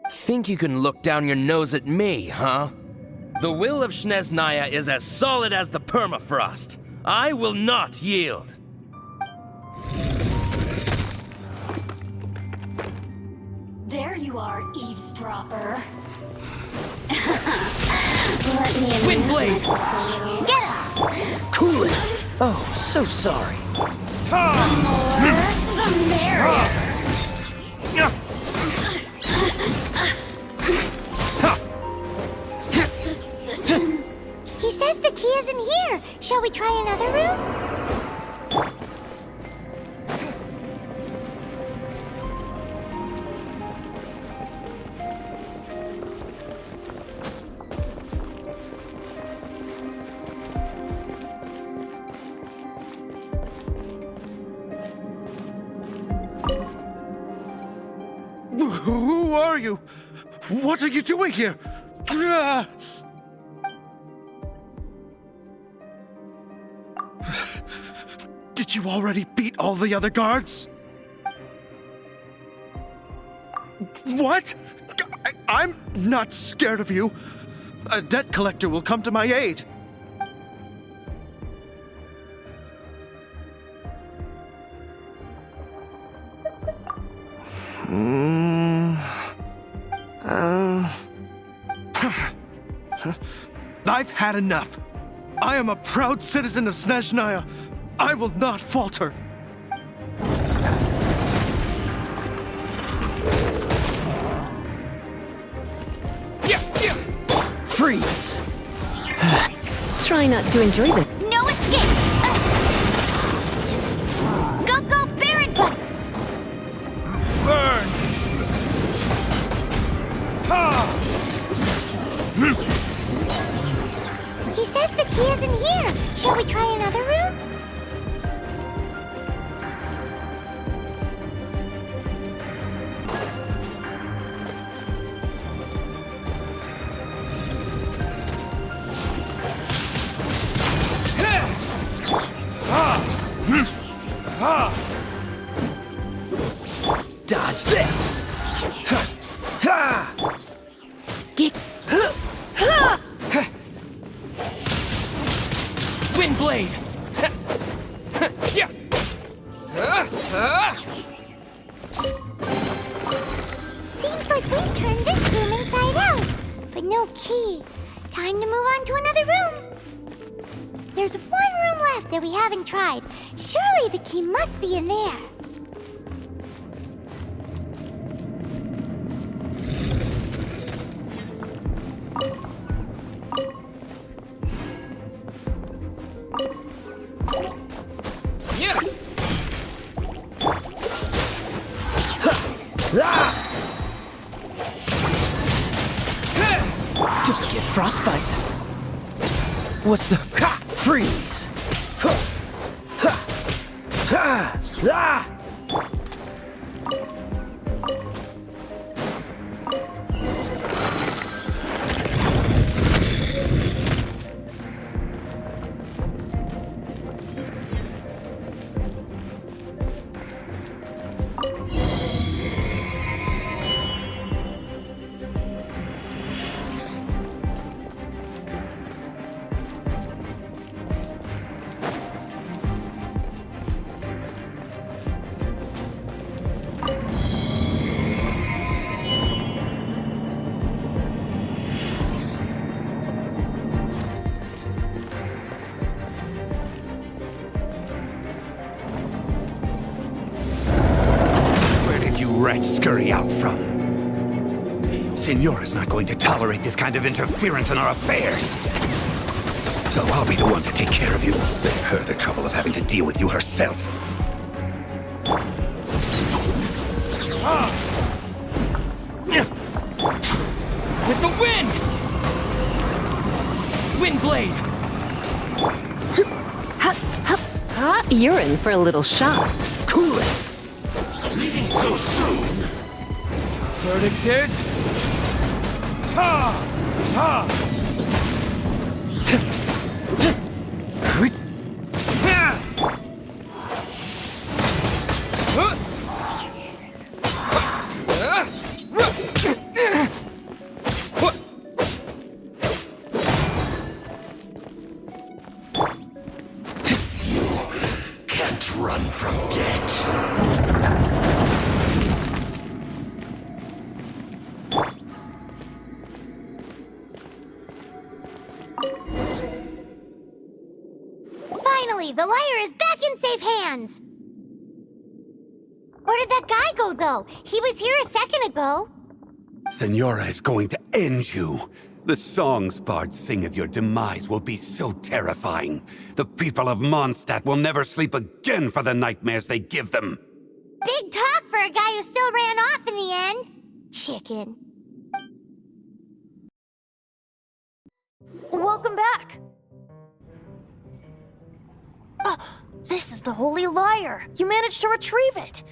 Think you can look down your nose at me, huh? The will of Snezhnaya is as solid as the permafrost. I will not yield. There you are, eavesdropper. Let me Windblade! Get up! Cool it! Oh, so sorry. The more, the merrier. The systems. He says the key isn't here. Shall we try another room? Who are you? What are you doing here? Did you already beat all the other guards? What? I'm not scared of you. A debt collector will come to my aid. I've had enough. I am a proud citizen of Snezhnaya. I will not falter. Freeze! Try not to enjoy the... No escape! Go, Baron Buddy! Burn! Ha! Watch this! Windblade! Seems like we've turned this room inside out, but no key. Time to move on to another room. There's one room left that we haven't tried. Surely the key must be in there. Don't get frostbite. What's the freeze? Rats scurry out from. Signora's not going to tolerate this kind of interference in our affairs. So I'll be the one to take care of you. Save her the trouble of having to deal with you herself. With the wind! Windblade! You're in for a little shock. Cool it! Leaving so soon! Verdict is... Can't run from death. Finally, the lyre is back in safe hands. Where did that guy go, though? He was here a second ago. Signora is going to end you. The songs bards sing of your demise will be so terrifying. The people of Mondstadt will never sleep again for the nightmares they give them. Big talk for a guy who still ran off in the end. Chicken. Welcome back! This is the Holy Lyre! You managed to retrieve it!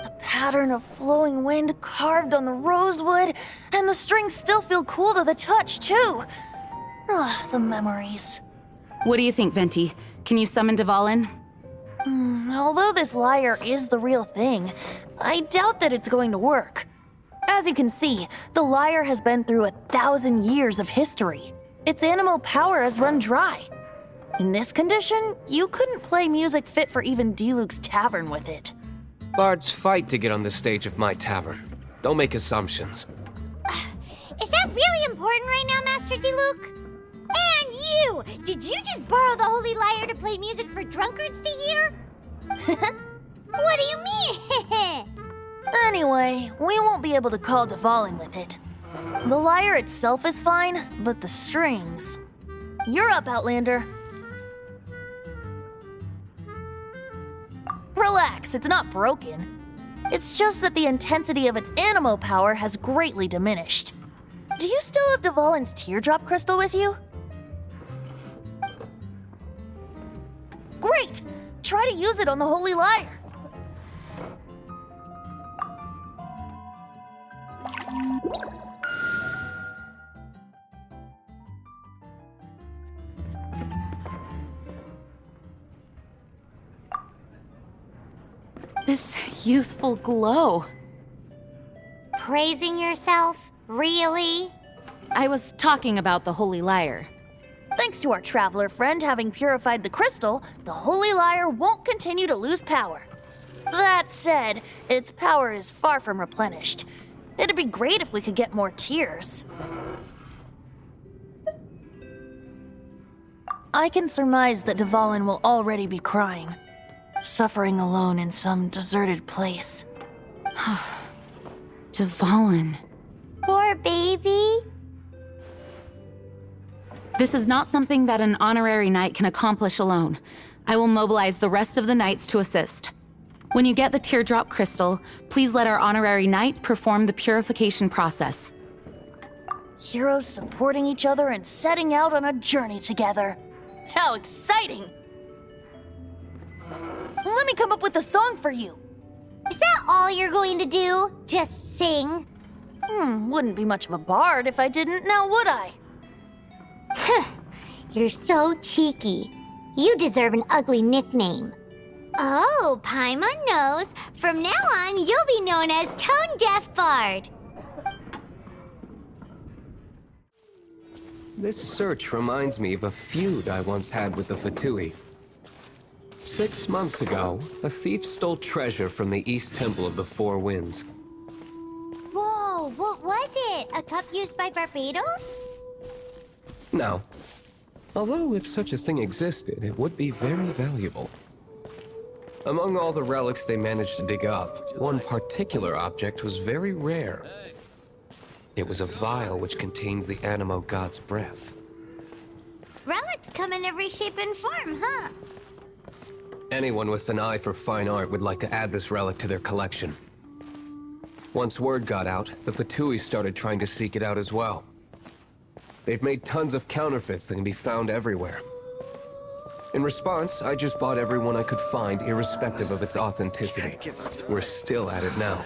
The pattern of flowing wind carved on the rosewood, and the strings still feel cool to the touch, too! The memories. What do you think, Venti? Can you summon Dvalin? Although this lyre is the real thing, I doubt that it's going to work. As you can see, the lyre has been through 1,000 years of history. Its animal power has run dry. In this condition, you couldn't play music fit for even Diluc's tavern with it. Bards fight to get on the stage of my tavern. Don't make assumptions. Is that really important right now, Master Diluc? And you! Did you just borrow the Holy Lyre to play music for drunkards to hear? What do you mean? Anyway, we won't be able to call Dvalin with it. The lyre itself is fine, but the strings... You're up, Outlander. Relax, it's not broken. It's just that the intensity of its animo power has greatly diminished. Do you still have Dvalin's teardrop crystal with you? Great! Try to use it on the Holy Lyre. This youthful glow. Praising yourself? Really? I was talking about the Holy Lyre. Thanks to our traveler friend having purified the crystal, the Holy Lyre won't continue to lose power. That said, its power is far from replenished. It'd be great if we could get more tears. I can surmise that Dvalin will already be crying, suffering alone in some deserted place. Dvalin. Poor baby. This is not something that an honorary knight can accomplish alone. I will mobilize the rest of the knights to assist. When you get the teardrop crystal, please let our honorary knight perform the purification process. Heroes supporting each other and setting out on a journey together. How exciting! Let me come up with a song for you. Is that all you're going to do? Just sing? Wouldn't be much of a bard if I didn't, now would I? You're so cheeky. You deserve an ugly nickname. Oh, Paimon knows. From now on, you'll be known as Tone Deaf Bard. This search reminds me of a feud I once had with the Fatui. 6 months ago, a thief stole treasure from the East Temple of the Four Winds. Whoa, what was it? A cup used by Barbados? No. Although if such a thing existed, it would be very valuable. Among all the relics they managed to dig up, one particular object was very rare. It was a vial which contained the Animo god's breath. Relics come in every shape and form, huh? Anyone with an eye for fine art would like to add this relic to their collection. Once word got out, the Fatui started trying to seek it out as well. They've made tons of counterfeits that can be found everywhere. In response, I just bought everyone I could find, irrespective of its authenticity. We're still at it now.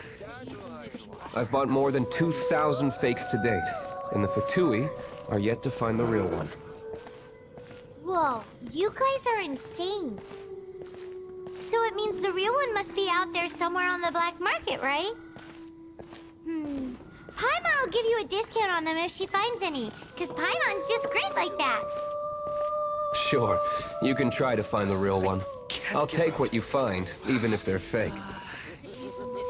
I've bought more than 2,000 fakes to date, and the Fatui are yet to find the real one. Whoa, you guys are insane. So it means the real one must be out there somewhere on the black market, right? Paimon will give you a discount on them if she finds any, because Paimon's just great like that. Sure, you can try to find the real one. I'll take what you find, even if they're fake.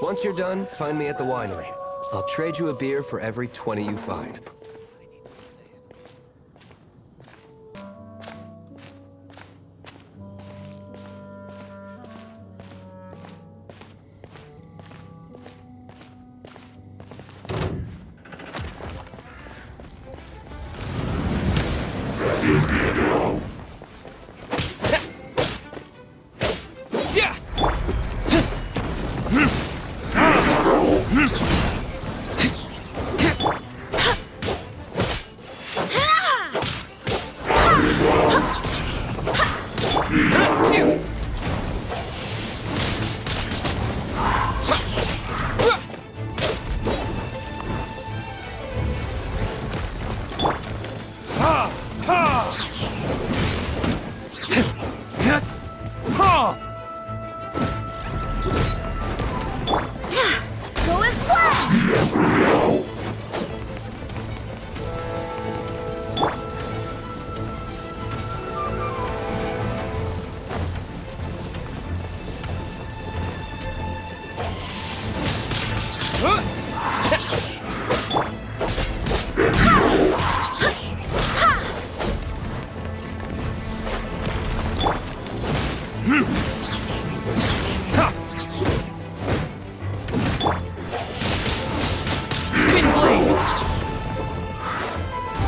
Once you're done, find me at the winery. I'll trade you a beer for every 20 you find.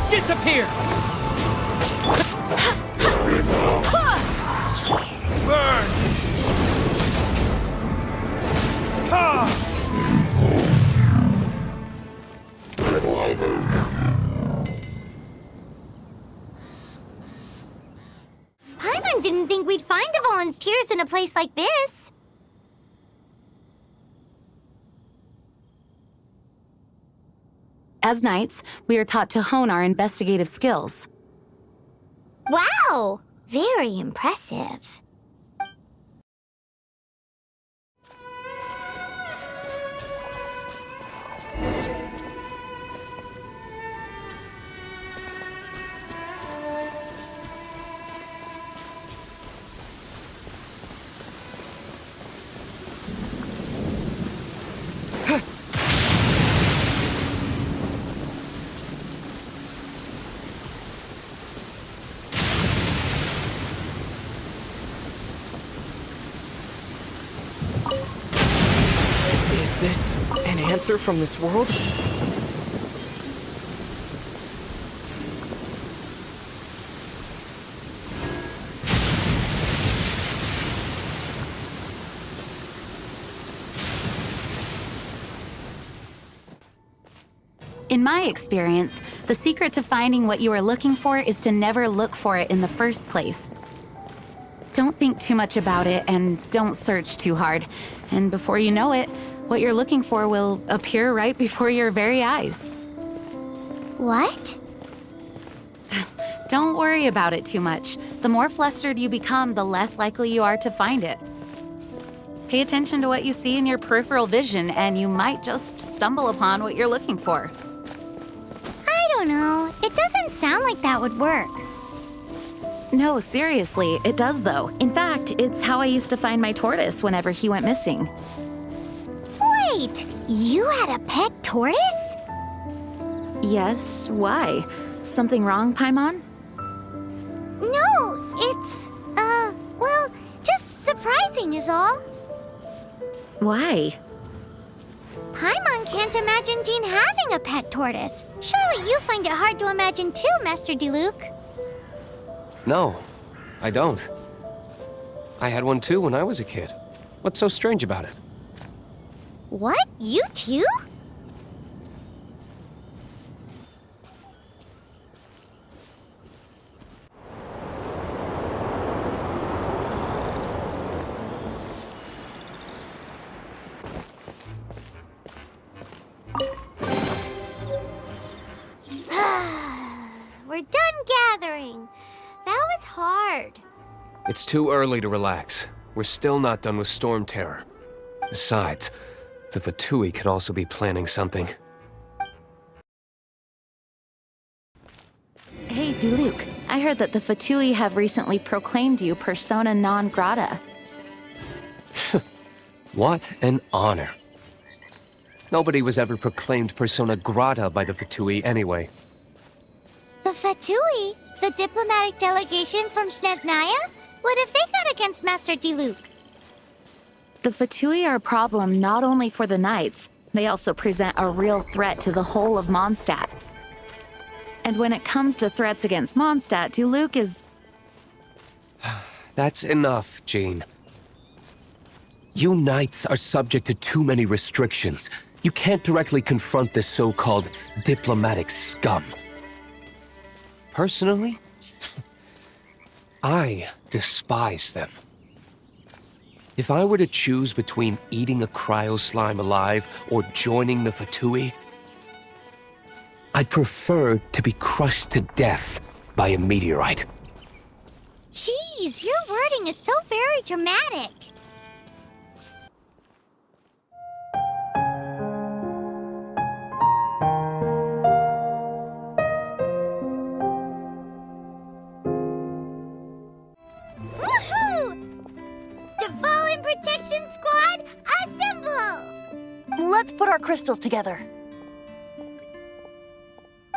Disappear! Burn! Paimon didn't think we'd find Dvalin's tears in a place like this. As knights, we are taught to hone our investigative skills. Wow! Very impressive. this an answer from this world? In my experience, the secret to finding what you are looking for is to never look for it in the first place. Don't think too much about it and don't search too hard. And before you know it, what you're looking for will appear right before your very eyes. What? Don't worry about it too much. The more flustered you become, the less likely you are to find it. Pay attention to what you see in your peripheral vision, and you might just stumble upon what you're looking for. I don't know. It doesn't sound like that would work. No, seriously, it does though. In fact, it's how I used to find my tortoise whenever he went missing. Wait, you had a pet tortoise? Yes, why? Something wrong, Paimon? No, it's, well, just surprising is all. Why? Paimon can't imagine Jean having a pet tortoise. Surely you find it hard to imagine too, Master Diluc. No, I don't. I had one too when I was a kid. What's so strange about it? What? You too? We're done gathering. That was hard. It's too early to relax. We're still not done with Storm Terror. Besides, the Fatui could also be planning something. Hey, Diluc, I heard that the Fatui have recently proclaimed you persona non grata. What an honor. Nobody was ever proclaimed persona grata by the Fatui anyway. The Fatui? The diplomatic delegation from Snezhnaya? What have they got against Master Diluc? The Fatui are a problem not only for the Knights, they also present a real threat to the whole of Mondstadt. And when it comes to threats against Mondstadt, Diluc is... That's enough, Jean. You Knights are subject to too many restrictions. You can't directly confront this so-called diplomatic scum. Personally, I despise them. If I were to choose between eating a cryo slime alive or joining the Fatui, I'd prefer to be crushed to death by a meteorite. Jeez, your wording is so very dramatic. Protection Squad, assemble! Let's put our crystals together.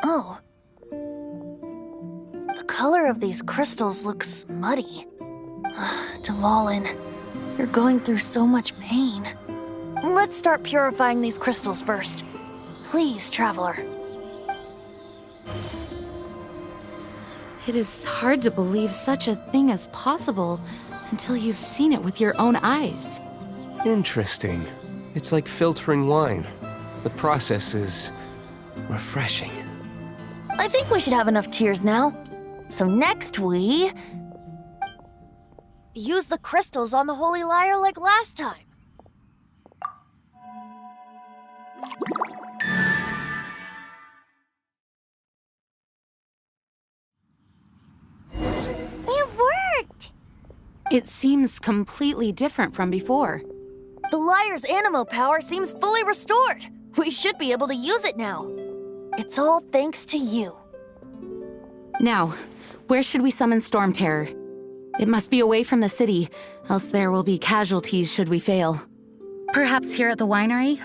Oh. The color of these crystals looks muddy. Dvalin, you're going through so much pain. Let's start purifying these crystals first. Please, Traveler. It is hard to believe such a thing is possible until you've seen it with your own eyes. Interesting. It's like filtering wine. The process is refreshing. I think we should have enough tears now. So next we... use the crystals on the Holy Lyre like last time. It worked! It seems completely different from before. The Lyre's animo power seems fully restored. We should be able to use it now. It's all thanks to you. Now, where should we summon Storm Terror? It must be away from the city, else there will be casualties should we fail. Perhaps here at the winery?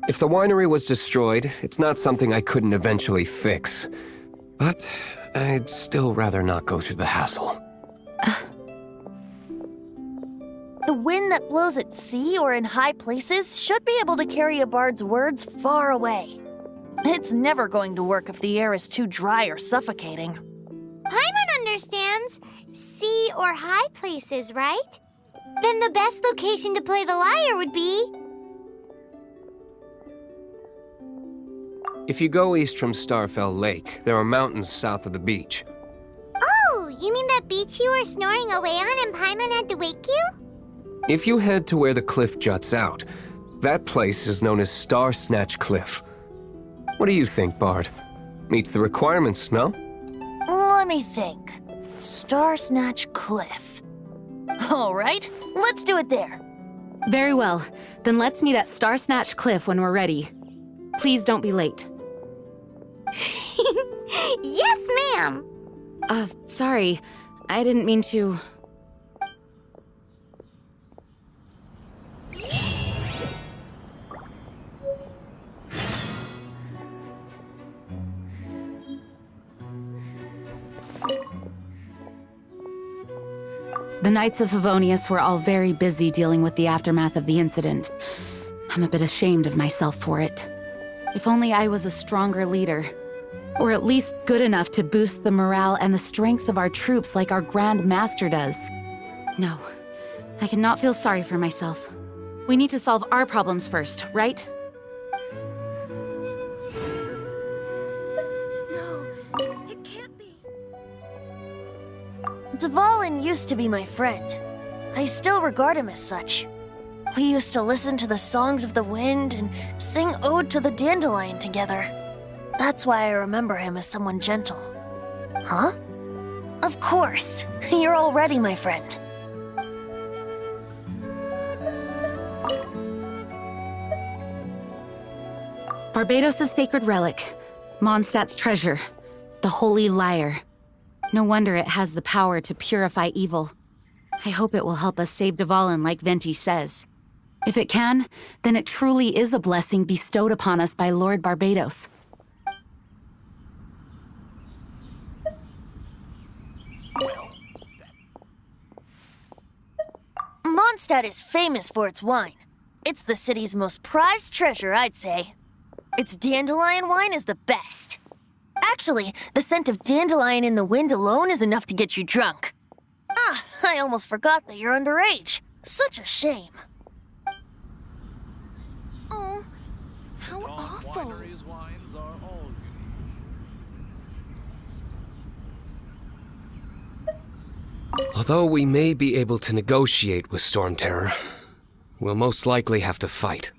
If the winery was destroyed, it's not something I couldn't eventually fix. But I'd still rather not go through the hassle. The wind that blows at sea or in high places should be able to carry a bard's words far away. It's never going to work if the air is too dry or suffocating. Paimon understands sea or high places, right? Then the best location to play the lyre would be... If you go east from Starfell Lake, there are mountains south of the beach. Oh, you mean that beach you were snoring away on and Paimon had to wake you? If you head to where the cliff juts out, that place is known as Star Snatch Cliff. What do you think, Bard? Meets the requirements, no? Let me think. Star Snatch Cliff. All right, let's do it there. Very well. Then let's meet at Star Snatch Cliff when we're ready. Please don't be late. Yes, ma'am! Sorry. I didn't mean to... The Knights of Favonius were all very busy dealing with the aftermath of the incident. I'm a bit ashamed of myself for it. If only I was a stronger leader. Or at least good enough to boost the morale and the strength of our troops like our Grand Master does. No, I cannot feel sorry for myself. We need to solve our problems first, right? No, it can't be. Dvalin used to be my friend. I still regard him as such. We used to listen to the songs of the wind and sing Ode to the Dandelion together. That's why I remember him as someone gentle. Huh? Of course. You're already my friend. Barbados' sacred relic, Mondstadt's treasure, the holy lyre. No wonder it has the power to purify evil. I hope it will help us save Dvalin like Venti says. If it can, then it truly is a blessing bestowed upon us by Lord Barbados. Mondstadt is famous for its wine. It's the city's most prized treasure, I'd say. Its dandelion wine is the best. Actually, the scent of dandelion in the wind alone is enough to get you drunk. Ah, I almost forgot that you're underage. Such a shame. Oh, how awful. Wines are all unique. Although we may be able to negotiate with Storm Terror, we'll most likely have to fight.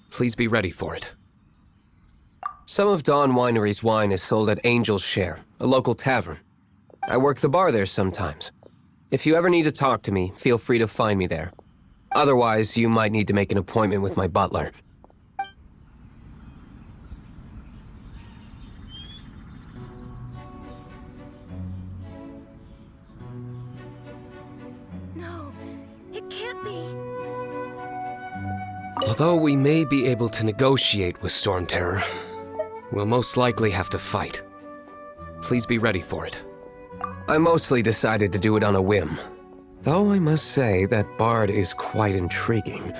Please be ready for it. Some of Dawn Winery's wine is sold at Angel's Share, a local tavern. I work the bar there sometimes. If you ever need to talk to me, feel free to find me there. Otherwise, you might need to make an appointment with my butler. No, it can't be. Although we may be able to negotiate with Storm Terror, we'll most likely have to fight. Please be ready for it. I mostly decided to do it on a whim, though I must say that Bard is quite intriguing.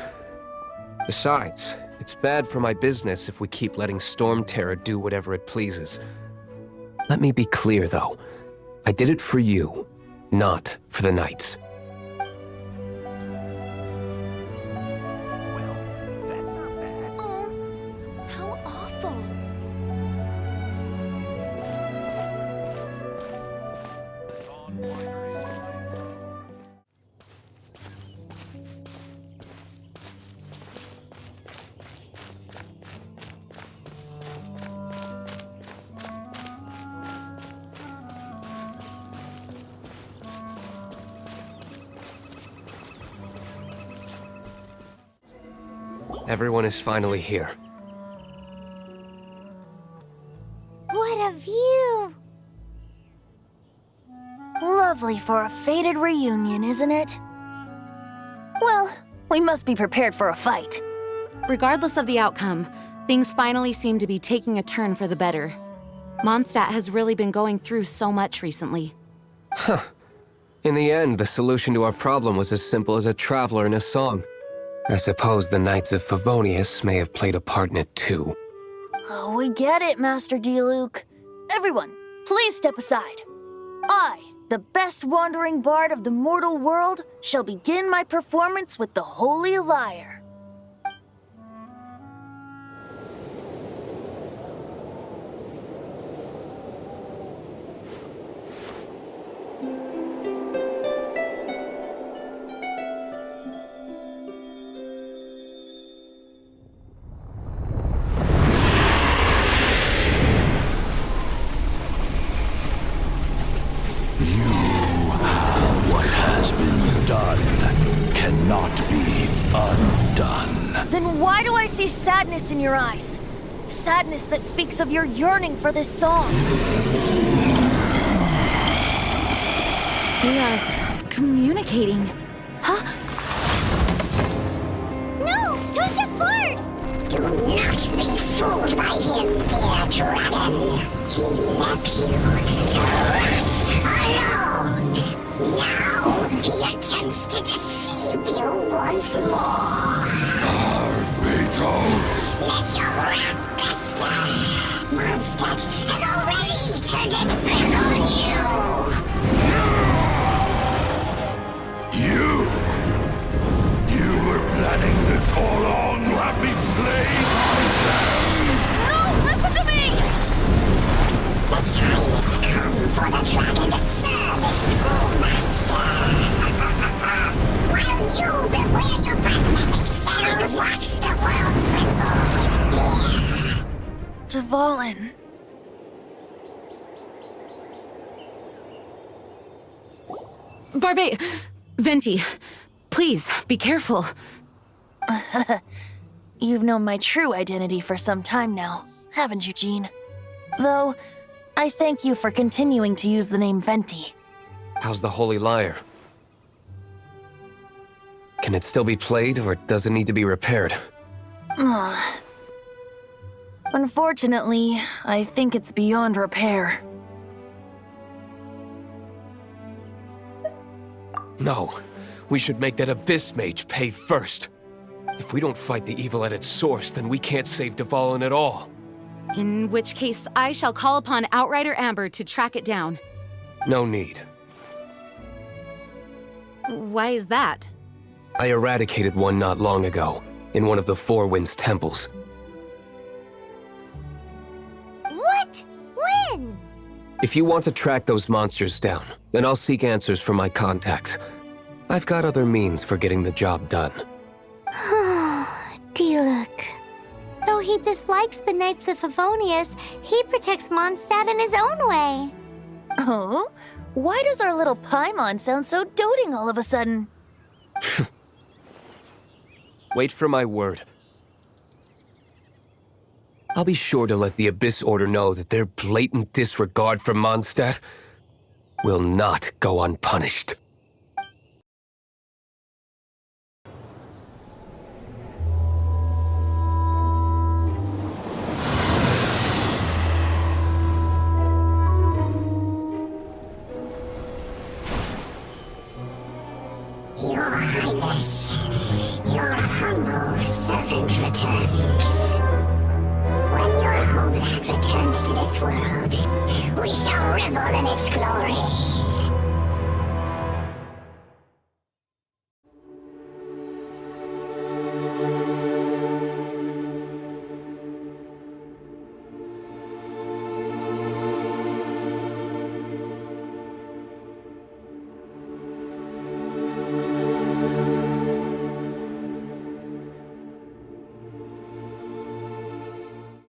Besides, it's bad for my business if we keep letting Storm Terror do whatever it pleases. Let me be clear, though. I did it for you, not for the Knights. Oh, how awful. Everyone is finally here. What a view! Lovely for a fated reunion, isn't it? Well, we must be prepared for a fight. Regardless of the outcome, things finally seem to be taking a turn for the better. Mondstadt has really been going through so much recently. In the end, the solution to our problem was as simple as a traveler in a song. I suppose the Knights of Favonius may have played a part in it too. Oh, we get it, Master Diluc. Everyone, please step aside. I, the best wandering bard of the mortal world, shall begin my performance with the Holy Lyre. What has been done cannot be undone. Then why do I see sadness in your eyes? Sadness that speaks of your yearning for this song. We are communicating. Huh? No! Don't get bored! Do not be fooled by him, dear dragon. He left you to rot alone. Now he attempts to deceive you once more. Beetles! Let your wrath fester. Mondstadt has already turned its back on you. You were planning this all along to have me slain by them! No, listen to me! The time has come for the dragon to serve its true master. While you beware your magnetic shadows, watch the world tremble with fear. Dvalin. Venti, please, be careful. You've known my true identity for some time now, haven't you, Jean? Though, I thank you for continuing to use the name Venti. How's the Holy Lyre? Can it still be played, or does it need to be repaired? Unfortunately, I think it's beyond repair. No. We should make that Abyss Mage pay first. If we don't fight the evil at its source, then we can't save Dvalin at all. In which case, I shall call upon Outrider Amber to track it down. No need. Why is that? I eradicated one not long ago, in one of the Four Winds temples. What? When? If you want to track those monsters down, then I'll seek answers from my contacts. I've got other means for getting the job done. Diluc. Though he dislikes the Knights of Favonius, he protects Mondstadt in his own way. Oh? Why does our little Paimon sound so doting all of a sudden? Wait for my word. I'll be sure to let the Abyss Order know that their blatant disregard for Mondstadt will not go unpunished. Your Highness, your humble servant returns. When your homeland returns to this world, we shall revel in its glory.